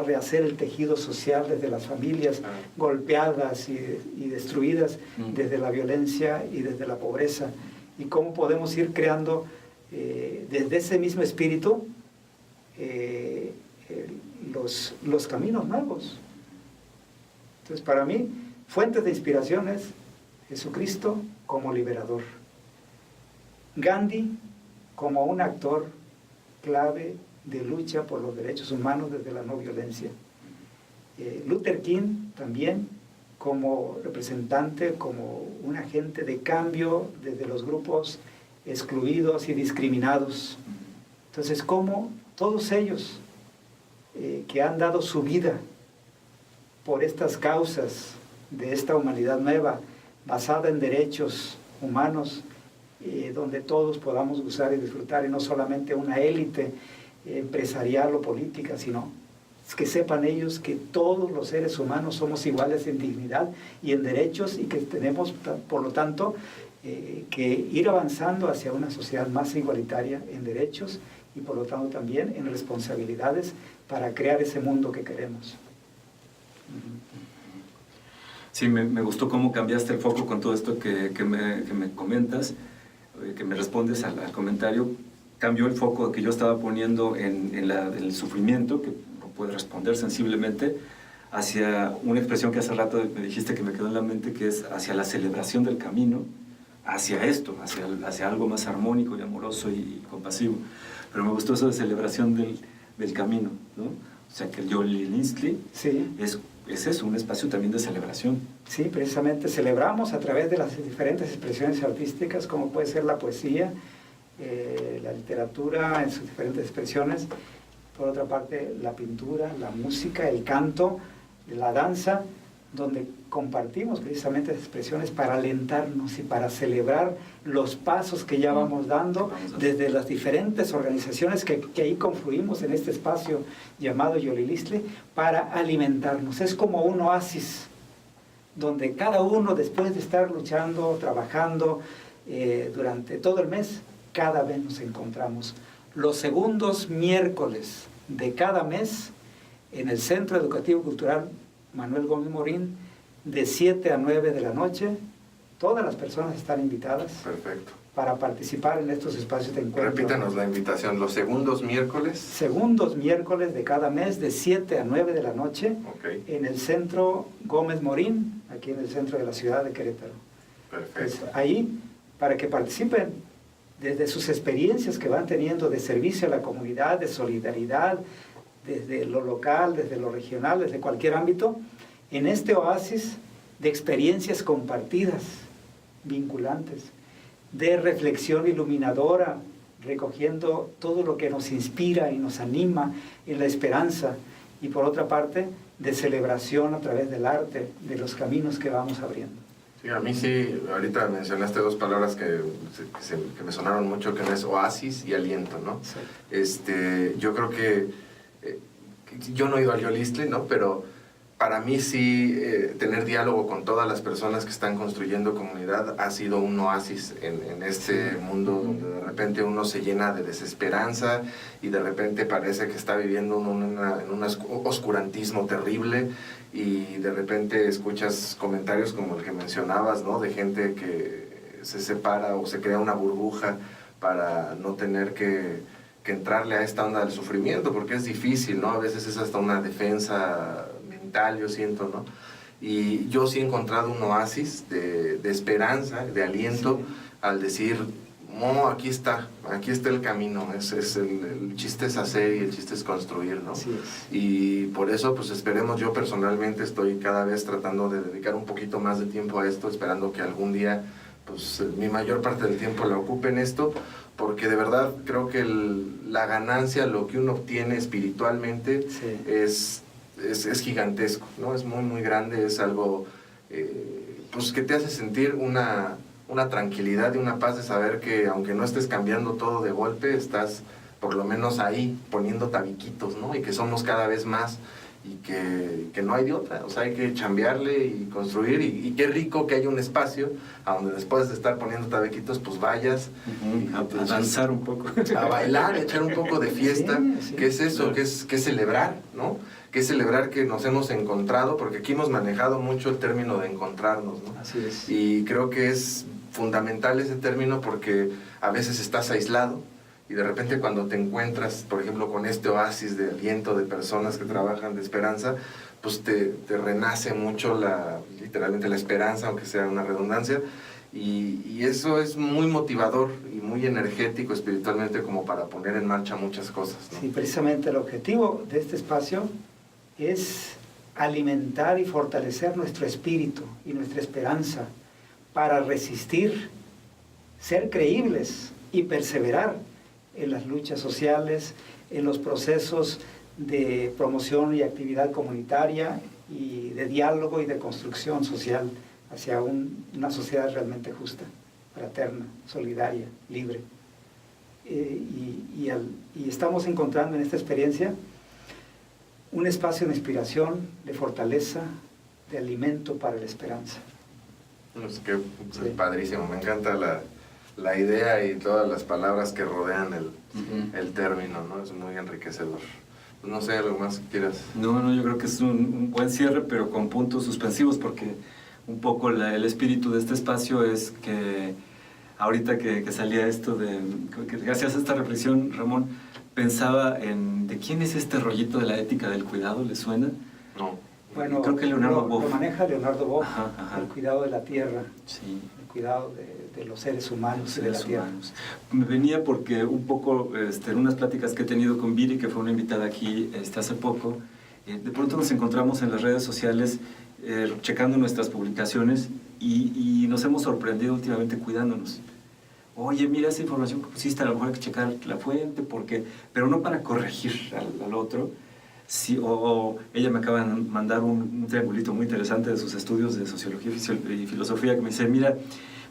Speaker 3: rehacer el tejido social desde las familias golpeadas y destruidas, desde la violencia y desde la pobreza, y cómo podemos ir creando desde ese mismo espíritu los caminos nuevos. Entonces, para mí, fuentes de inspiración es Jesucristo como liberador, Gandhi como un actor clave de lucha por los derechos humanos desde la no violencia. Luther King también como representante, como un agente de cambio desde los grupos excluidos y discriminados. Entonces, cómo todos ellos que han dado su vida por estas causas de esta humanidad nueva, basada en derechos humanos, donde todos podamos gozar y disfrutar, y no solamente una élite empresarial o política, sino que sepan ellos que todos los seres humanos somos iguales en dignidad y en derechos y que tenemos, por lo tanto, que ir avanzando hacia una sociedad más igualitaria en derechos y por lo tanto también en responsabilidades para crear ese mundo que queremos.
Speaker 2: Sí, me gustó cómo cambiaste el foco con todo esto que me comentas, que me respondes al comentario. Cambió el foco que yo estaba poniendo en el sufrimiento, que no puede responder sensiblemente, hacia una expresión que hace rato me dijiste que me quedó en la mente, que es hacia la celebración del camino, hacia esto, hacia algo más armónico y amoroso y compasivo. Pero me gustó eso de celebración del camino, ¿no? O sea, que el Yolilistli
Speaker 3: Sí.
Speaker 2: es eso, un espacio también de celebración.
Speaker 3: Sí, precisamente celebramos a través de las diferentes expresiones artísticas, como puede ser la poesía, la literatura en sus diferentes expresiones, por otra parte la pintura, la música, el canto, la danza, donde compartimos precisamente esas expresiones para alentarnos y para celebrar los pasos que ya vamos dando desde las diferentes organizaciones que ahí confluimos en este espacio llamado Yolilistli para alimentarnos. Es como un oasis donde cada uno, después de estar luchando, trabajando durante todo el mes, cada vez nos encontramos. Los segundos miércoles de cada mes en el Centro Educativo Cultural Manuel Gómez Morín, de 7 a 9 de la noche, todas las personas están invitadas.
Speaker 1: Perfecto.
Speaker 3: Para participar en estos espacios de encuentro.
Speaker 1: Repítanos la invitación, los segundos miércoles.
Speaker 3: Segundos miércoles de cada mes, de 7 a 9 de la noche,
Speaker 1: Okay.
Speaker 3: en el Centro Gómez Morín, aquí en el centro de la ciudad de Querétaro.
Speaker 1: Perfecto.
Speaker 3: Pues ahí, para que participen desde sus experiencias que van teniendo de servicio a la comunidad, de solidaridad, desde lo local, desde lo regional, desde cualquier ámbito, en este oasis de experiencias compartidas, vinculantes, de reflexión iluminadora, recogiendo todo lo que nos inspira y nos anima en la esperanza, y por otra parte, de celebración a través del arte, de los caminos que vamos abriendo.
Speaker 1: Sí, a mí sí, ahorita mencionaste dos palabras que me sonaron mucho, que no es oasis y aliento, ¿no?
Speaker 3: Sí.
Speaker 1: Yo creo que yo no he ido al Yolistli, ¿no? Pero para mí sí, tener diálogo con todas las personas que están construyendo comunidad ha sido un oasis en este mundo donde de repente uno se llena de desesperanza y de repente parece que está viviendo en un oscurantismo terrible, y de repente escuchas comentarios como el que mencionabas, ¿no? De gente que se separa o se crea una burbuja para no tener que entrarle a esta onda del sufrimiento, porque es difícil, ¿no? A veces es hasta una defensa mental, yo siento, ¿no? Y yo sí he encontrado un oasis de esperanza, de aliento, sí, al decir, no, aquí está el camino, el chiste es hacer y el chiste es construir, ¿no?
Speaker 3: Así es.
Speaker 1: Y por eso, pues esperemos, yo personalmente estoy cada vez tratando de dedicar un poquito más de tiempo a esto, esperando que algún día, pues mi mayor parte del tiempo la ocupe en esto, porque de verdad creo que la ganancia, lo que uno obtiene espiritualmente, sí, es gigantesco, ¿no? Es muy, muy grande, es algo pues que te hace sentir una tranquilidad y una paz de saber que aunque no estés cambiando todo de golpe, estás por lo menos ahí poniendo tabiquitos, ¿no? Y que somos cada vez más y que no hay de otra, o sea, hay que chambearle y construir, y qué rico que haya un espacio a donde después de estar poniendo tabiquitos, pues vayas
Speaker 2: a danzar un poco,
Speaker 1: a bailar, a echar un poco de fiesta, sí, sí, ¿qué es eso?
Speaker 2: Claro.
Speaker 1: ¿Qué es celebrar, ¿no? Que es celebrar que nos hemos encontrado, porque aquí hemos manejado mucho el término de encontrarnos, ¿no?
Speaker 3: Así es.
Speaker 1: Y creo que es fundamental ese término porque a veces estás aislado y de repente cuando te encuentras, por ejemplo, con este oasis de aliento de personas que trabajan de esperanza, pues te renace mucho literalmente la esperanza, aunque sea una redundancia, y eso es muy motivador y muy energético espiritualmente como para poner en marcha muchas cosas, ¿no?
Speaker 3: Sí, precisamente el objetivo de este espacio es alimentar y fortalecer nuestro espíritu y nuestra esperanza para resistir, ser creíbles y perseverar en las luchas sociales, en los procesos de promoción y actividad comunitaria y de diálogo y de construcción social hacia una sociedad realmente justa, fraterna, solidaria, libre. Y estamos encontrando en esta experiencia un espacio de inspiración, de fortaleza, de alimento para la esperanza.
Speaker 1: Es que es padrísimo, me encanta la idea y todas las palabras que rodean el término, ¿no? Es muy enriquecedor. No sé, ¿algo más que quieras?
Speaker 2: No, yo creo que es un buen cierre, pero con puntos suspensivos, porque un poco el espíritu de este espacio es que ahorita que salía esto que gracias a esta reflexión, Ramón, pensaba en ¿de quién es este rollito de la ética del cuidado? ¿Le suena?
Speaker 1: No.
Speaker 2: Bueno, creo que Leonardo Boff.
Speaker 3: Lo maneja Leonardo Boff,
Speaker 2: ajá.
Speaker 3: El cuidado de la tierra,
Speaker 2: sí.
Speaker 3: El cuidado de los seres humanos y de la tierra.
Speaker 2: Me venía porque un poco, en unas pláticas que he tenido con Viri, que fue una invitada aquí hace poco, de pronto nos encontramos en las redes sociales checando nuestras publicaciones y nos hemos sorprendido últimamente cuidándonos. Oye, mira esa información que pusiste, a lo mejor hay que checar la fuente, pero no para corregir al otro. Sí, o ella me acaba de mandar un triangulito muy interesante de sus estudios de sociología y filosofía que me dice, mira,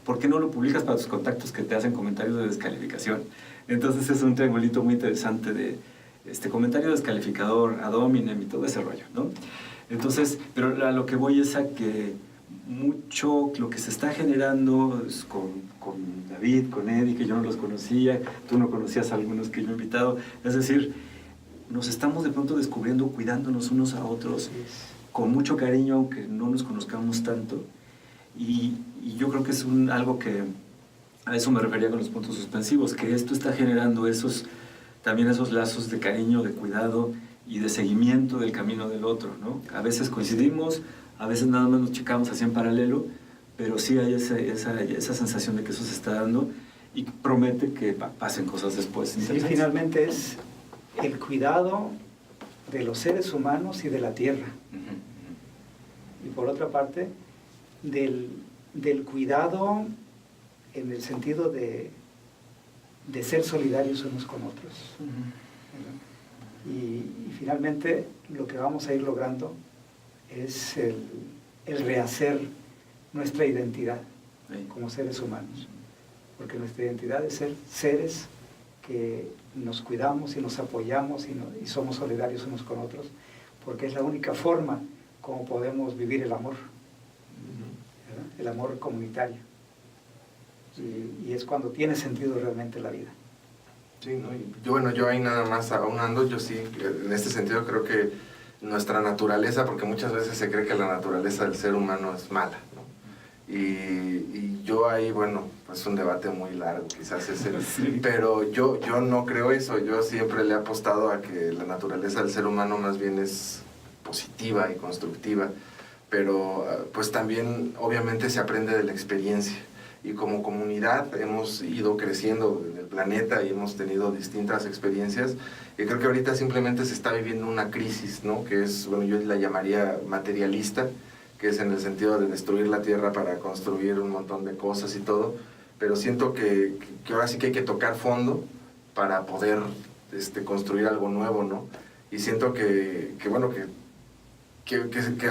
Speaker 2: ¿por qué no lo publicas para tus contactos que te hacen comentarios de descalificación? Entonces es un triangulito muy interesante de comentario descalificador, ad hominem y todo ese rollo, ¿no? Entonces, pero a lo que voy es a que mucho lo que se está generando es con David, con Eddie, que yo no los conocía, tú no conocías a algunos que yo he invitado, es decir, nos estamos de pronto descubriendo, cuidándonos unos a otros, con mucho cariño, aunque no nos conozcamos tanto, y yo creo que es algo que, a eso me refería con los puntos suspensivos, que esto está generando también esos lazos de cariño, de cuidado y de seguimiento del camino del otro, ¿no? A veces coincidimos, a veces nada más nos checamos así en paralelo, pero sí hay esa sensación de que eso se está dando y promete que pasen cosas después.
Speaker 3: Sí, finalmente es el cuidado de los seres humanos y de la tierra. Y por otra parte, del cuidado en el sentido de ser solidarios unos con otros. Y finalmente lo que vamos a ir logrando es el rehacer nuestra identidad como seres humanos, porque nuestra identidad es ser seres que nos cuidamos y nos apoyamos y somos solidarios unos con otros, porque es la única forma como podemos vivir el amor, ¿verdad? El amor comunitario, y es cuando tiene sentido realmente la vida.
Speaker 1: Sí, ¿no? Yo ahí nada más aunando, yo sí, en este sentido creo que nuestra naturaleza, porque muchas veces se cree que la naturaleza del ser humano es mala, ¿no? Y yo ahí, bueno, pues un debate muy largo, quizás es
Speaker 2: sí.
Speaker 1: Pero yo no creo eso, yo siempre le he apostado a que la naturaleza del ser humano más bien es positiva y constructiva, pero pues también obviamente se aprende de la experiencia. Y como comunidad hemos ido creciendo en el planeta y hemos tenido distintas experiencias, y creo que ahorita simplemente se está viviendo una crisis, ¿no? Que es, bueno, yo la llamaría materialista, que es en el sentido de destruir la tierra para construir un montón de cosas y todo, pero siento que ahora sí que hay que tocar fondo para poder construir algo nuevo, ¿no? Y siento que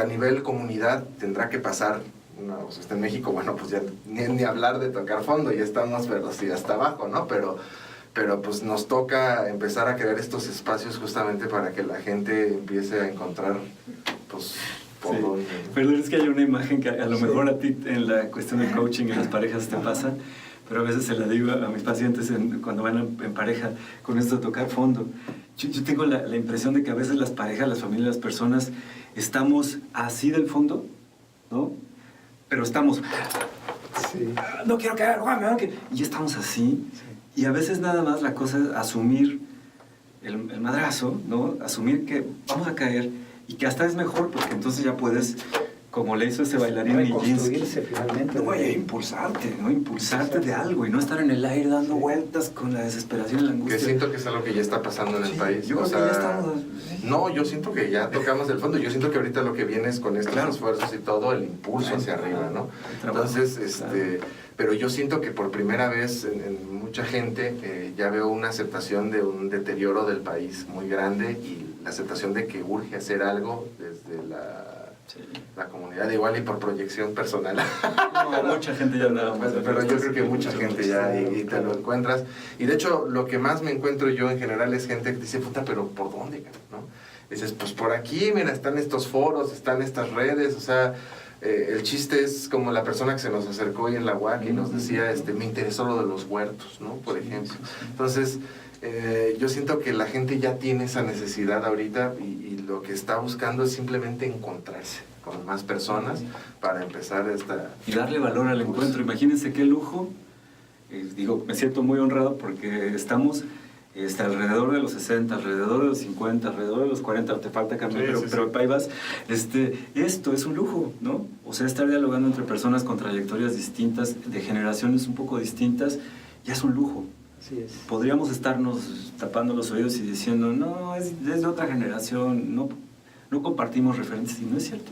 Speaker 1: a nivel comunidad tendrá que pasar. O sea, en México, bueno, pues ya ni hablar de tocar fondo, ya estamos, pero sí, hasta abajo, ¿no? Pero pues nos toca empezar a crear estos espacios justamente para que la gente empiece a encontrar, pues, por
Speaker 2: sí.
Speaker 1: dónde.
Speaker 2: Perdón, es que hay una imagen que a lo mejor a ti en la cuestión del coaching y las parejas te pasa, pero a veces se la digo a mis pacientes cuando van en pareja con esto de tocar fondo. Yo tengo la impresión de que a veces las parejas, las familias, las personas, estamos así del fondo, ¿no? Pero estamos,
Speaker 3: Sí.
Speaker 2: no quiero caer, y ya estamos así, sí. Y a veces nada más la cosa es asumir el madrazo, ¿no? Asumir que vamos a caer y que hasta es mejor, porque entonces ya puedes, como le hizo ese bailarín Nijinsky,
Speaker 3: finalmente.
Speaker 2: no, impulsarte, ¿no? Impulsarte de algo y no estar en el aire dando vueltas con la desesperación y la angustia.
Speaker 1: Que siento que es algo que ya está pasando en el país.
Speaker 2: Yo creo que ya estamos...
Speaker 1: No, yo siento que ya tocamos el fondo. Yo siento que ahorita lo que viene es con estos esfuerzos y todo, el impulso hacia arriba, ¿no? Entonces, pero yo siento que por primera vez en mucha gente ya veo una aceptación de un deterioro del país muy grande y la aceptación de que urge hacer algo desde la la comunidad, igual y por proyección personal.
Speaker 2: No, mucha gente ya andaba más.
Speaker 1: Pero yo creo que mucha gente ya y te lo encuentras. Y de hecho, lo que más me encuentro yo en general es gente que dice, puta, pero ¿por dónde? ¿No? Dices, pues por aquí, mira, están estos foros, están estas redes, o sea, el chiste es como la persona que se nos acercó hoy en la UAC y nos decía, me interesó lo de los huertos, ¿no? Por ejemplo. Entonces, yo siento que la gente ya tiene esa necesidad ahorita y lo que está buscando es simplemente encontrarse con más personas para empezar
Speaker 2: y darle valor al encuentro. Imagínense qué lujo. Digo, me siento muy honrado porque estamos alrededor de los 60, alrededor de los 50, alrededor de los 40, te falta Carmen, pero ahí vas. Esto es un lujo, ¿no? O sea, estar dialogando entre personas con trayectorias distintas, de generaciones un poco distintas, ya es un lujo.
Speaker 3: Así es.
Speaker 2: Podríamos estarnos tapando los oídos y diciendo, no, es de otra generación, no compartimos referencias, y no es cierto.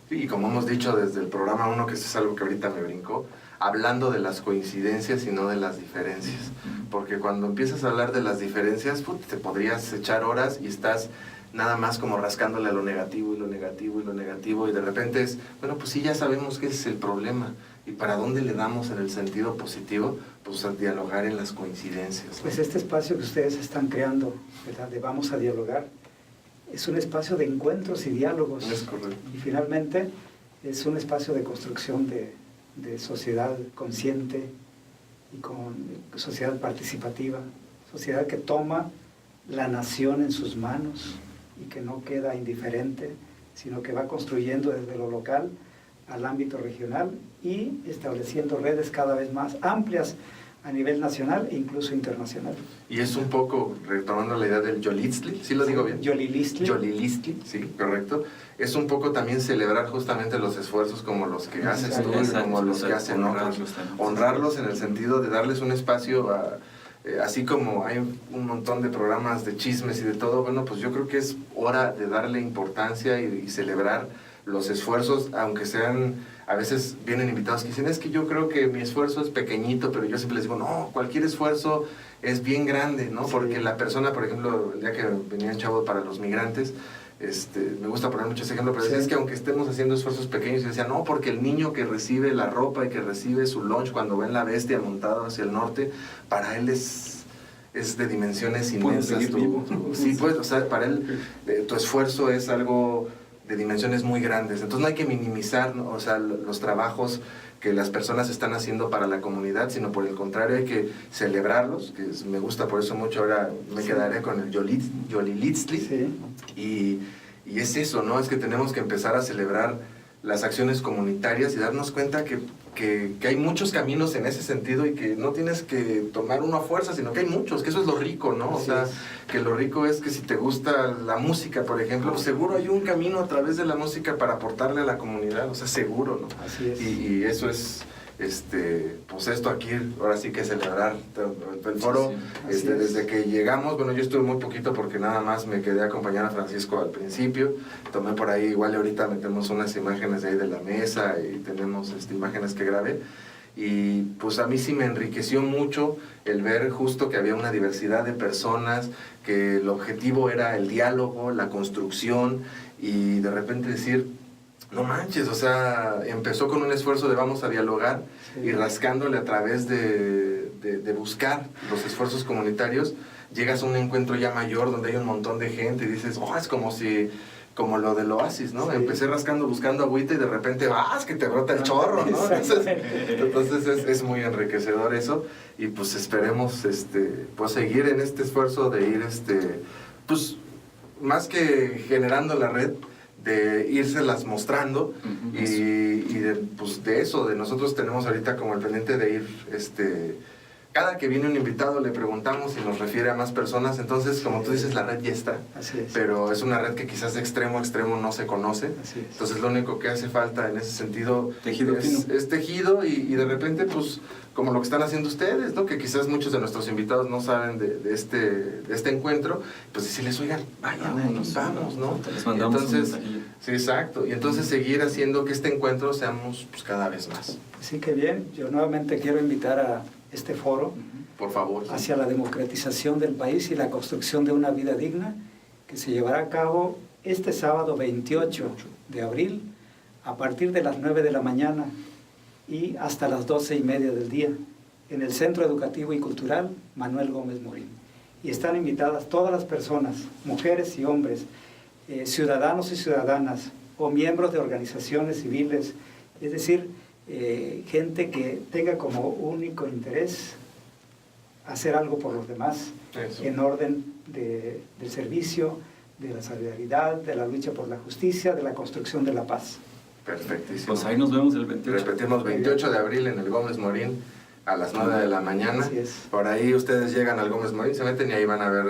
Speaker 1: Sí, y como hemos dicho desde el programa 1, que eso es algo que ahorita me brincó, hablando de las coincidencias y no de las diferencias. Porque cuando empiezas a hablar de las diferencias, te podrías echar horas y estás nada más como rascándole a lo negativo y lo negativo y lo negativo, y de repente es, bueno, pues sí, ya sabemos que ese es el problema. ¿Y para dónde le damos en el sentido positivo? Pues a dialogar en las coincidencias, ¿no?
Speaker 3: Pues este espacio que ustedes están creando, ¿verdad?, de Vamos a Dialogar, es un espacio de encuentros y diálogos.
Speaker 1: Es correcto.
Speaker 3: Y finalmente es un espacio de construcción de sociedad consciente y con sociedad participativa, sociedad que toma la nación en sus manos y que no queda indiferente, sino que va construyendo desde lo local al ámbito regional y estableciendo redes cada vez más amplias a nivel nacional e incluso internacional.
Speaker 1: Y es un poco, retomando la idea del Yolitztli, ¿sí lo digo bien?
Speaker 3: Yolilistli.
Speaker 1: Yolilistli, sí, correcto. Es un poco también celebrar justamente los esfuerzos como los que haces tú, como los que hacen otros. Honrarlos en el sentido de darles un espacio así como hay un montón de programas de chismes y de todo, bueno, pues yo creo que es hora de darle importancia y celebrar los esfuerzos, aunque sean, a veces vienen invitados que dicen, es que yo creo que mi esfuerzo es pequeñito, pero yo siempre les digo, no, cualquier esfuerzo es bien grande, ¿no? Porque la persona, por ejemplo, el día que venían chavos para los migrantes, me gusta poner mucho ese ejemplo, pero es que aunque estemos haciendo esfuerzos pequeños, yo decía, no, porque el niño que recibe la ropa y que recibe su lunch cuando ve en la bestia montado hacia el norte, para él es de dimensiones inmensas. Sí, pues, o sea, para él tu esfuerzo es algo de dimensiones muy grandes. Entonces no hay que minimizar, ¿no?, o sea, los trabajos que las personas están haciendo para la comunidad, sino por el contrario hay que celebrarlos, que me gusta por eso mucho. Ahora me quedaré con el Yolilistli. Y es eso, ¿no? Es que tenemos que empezar a celebrar las acciones comunitarias y darnos cuenta que hay muchos caminos en ese sentido y que no tienes que tomar uno a fuerza, sino que hay muchos, que eso es lo rico, ¿no? O sea, que lo rico es que si te gusta la música, por ejemplo, pues seguro hay un camino a través de la música para aportarle a la comunidad, o sea, seguro, ¿no?
Speaker 3: Así es.
Speaker 1: Y eso es, pues esto aquí, ahora sí que celebrar el foro. Desde que llegamos, bueno, yo estuve muy poquito porque nada más me quedé a acompañar a Francisco al principio, tomé por ahí, igual ahorita metemos unas imágenes de ahí de la mesa y tenemos imágenes que grabé, y pues a mí sí me enriqueció mucho el ver justo que había una diversidad de personas, que el objetivo era el diálogo, la construcción, y de repente decir, no manches, o sea, empezó con un esfuerzo de vamos a dialogar, y rascándole a través de buscar los esfuerzos comunitarios, llegas a un encuentro ya mayor donde hay un montón de gente y dices, es como lo del oasis, ¿no? Sí. Empecé rascando, buscando agüita y de repente vas, que te brota el chorro, ¿no? Entonces es muy enriquecedor eso, y pues esperemos pues seguir en este esfuerzo de ir, pues más que generando la red, de írselas mostrando, y de eso, de nosotros tenemos ahorita como el pendiente de ir, cada que viene un invitado le preguntamos si nos refiere a más personas. Entonces, como tú dices, la red ya está.
Speaker 3: Así es.
Speaker 1: Pero es una red que quizás de extremo a extremo no se conoce.
Speaker 3: Así es.
Speaker 1: Entonces, lo único que hace falta en ese sentido
Speaker 2: tejido
Speaker 1: es tejido, y de repente, pues, como lo que están haciendo ustedes, ¿no? Que quizás muchos de nuestros invitados no saben de este encuentro, pues decirles, oigan, vayan, vamos, ¿no?
Speaker 2: Les mandamos.
Speaker 1: Entonces, sí, exacto. Y entonces seguir haciendo que este encuentro seamos, pues, cada vez más.
Speaker 3: Así que bien, yo nuevamente quiero invitar a este foro,
Speaker 1: por favor,
Speaker 3: hacia la democratización del país y la construcción de una vida digna, que se llevará a cabo este sábado 28 de abril a partir de las 9 de la mañana y hasta las 12:30 del día en el Centro Educativo y Cultural Manuel Gómez Morín. Y están invitadas todas las personas, mujeres y hombres, ciudadanos y ciudadanas o miembros de organizaciones civiles, es decir, gente que tenga como único interés hacer algo por los demás. Eso. En orden del servicio, de la solidaridad, de la lucha por la justicia, de la construcción de la paz.
Speaker 1: Perfectísimo.
Speaker 2: Pues ahí nos vemos el 28.
Speaker 1: Repetimos, 28 de abril en el Gómez Morín a las 9 de la mañana.
Speaker 3: Así es.
Speaker 1: Por ahí ustedes llegan al Gómez Morín, se meten y ahí van a ver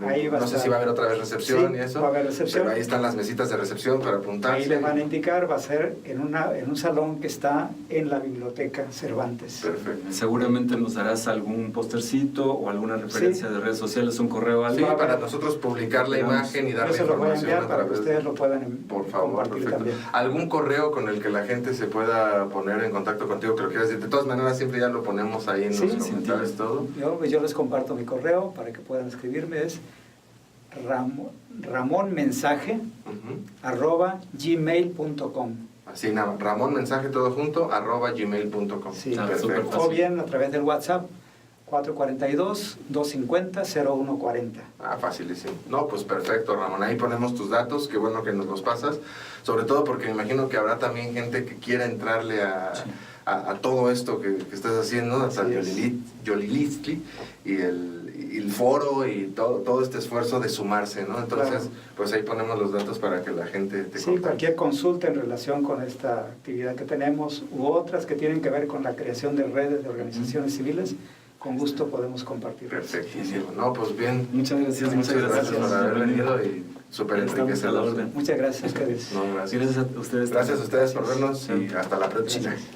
Speaker 3: ahí va
Speaker 1: no sé si va a haber otra vez recepción,
Speaker 3: sí,
Speaker 1: y eso.
Speaker 3: Va a haber recepción.
Speaker 1: Pero ahí están las mesitas de recepción para apuntarse.
Speaker 3: Ahí les van a indicar, va a ser en un salón que está en la Biblioteca Cervantes.
Speaker 1: Perfecto.
Speaker 2: Seguramente nos darás algún postercito o alguna referencia de redes sociales, un correo, algo.
Speaker 1: Sí, para nosotros publicar la imagen y dar la
Speaker 3: información. Yo se lo voy a enviar para que ustedes lo puedan
Speaker 1: por favor,
Speaker 3: compartir también.
Speaker 1: ¿Algún correo con el que la gente se pueda poner en contacto contigo que lo quieras decir? De todas maneras, siempre ya lo ponemos ahí en los comentarios todo.
Speaker 3: Yo les comparto mi correo para que puedan escribirme. Es ramonmensaje @gmail.com.
Speaker 1: Así nada, Ramón Mensaje todo junto @gmail.com.
Speaker 3: Sí,
Speaker 1: perfecto.
Speaker 3: O bien a través del WhatsApp 442-250-0140.
Speaker 1: Ah, facilísimo. No, pues perfecto, Ramón. Ahí ponemos tus datos, qué bueno que nos los pasas. Sobre todo porque me imagino que habrá también gente que quiera entrarle a todo esto que estás haciendo, hasta Yolilistli y el foro y todo este esfuerzo de sumarse, ¿no? Entonces, claro, pues ahí ponemos los datos para que la gente te contacte.
Speaker 3: Cualquier consulta en relación con esta actividad que tenemos u otras que tienen que ver con la creación de redes de organizaciones civiles, con gusto podemos compartir.
Speaker 1: Perfectísimo. No, pues bien.
Speaker 2: Muchas gracias
Speaker 1: por haber venido y súper enriquecedor.
Speaker 3: Muchas gracias a ustedes.
Speaker 1: No, gracias.
Speaker 2: Gracias a ustedes.
Speaker 1: Gracias a ustedes por vernos y hasta la próxima.
Speaker 3: Gracias.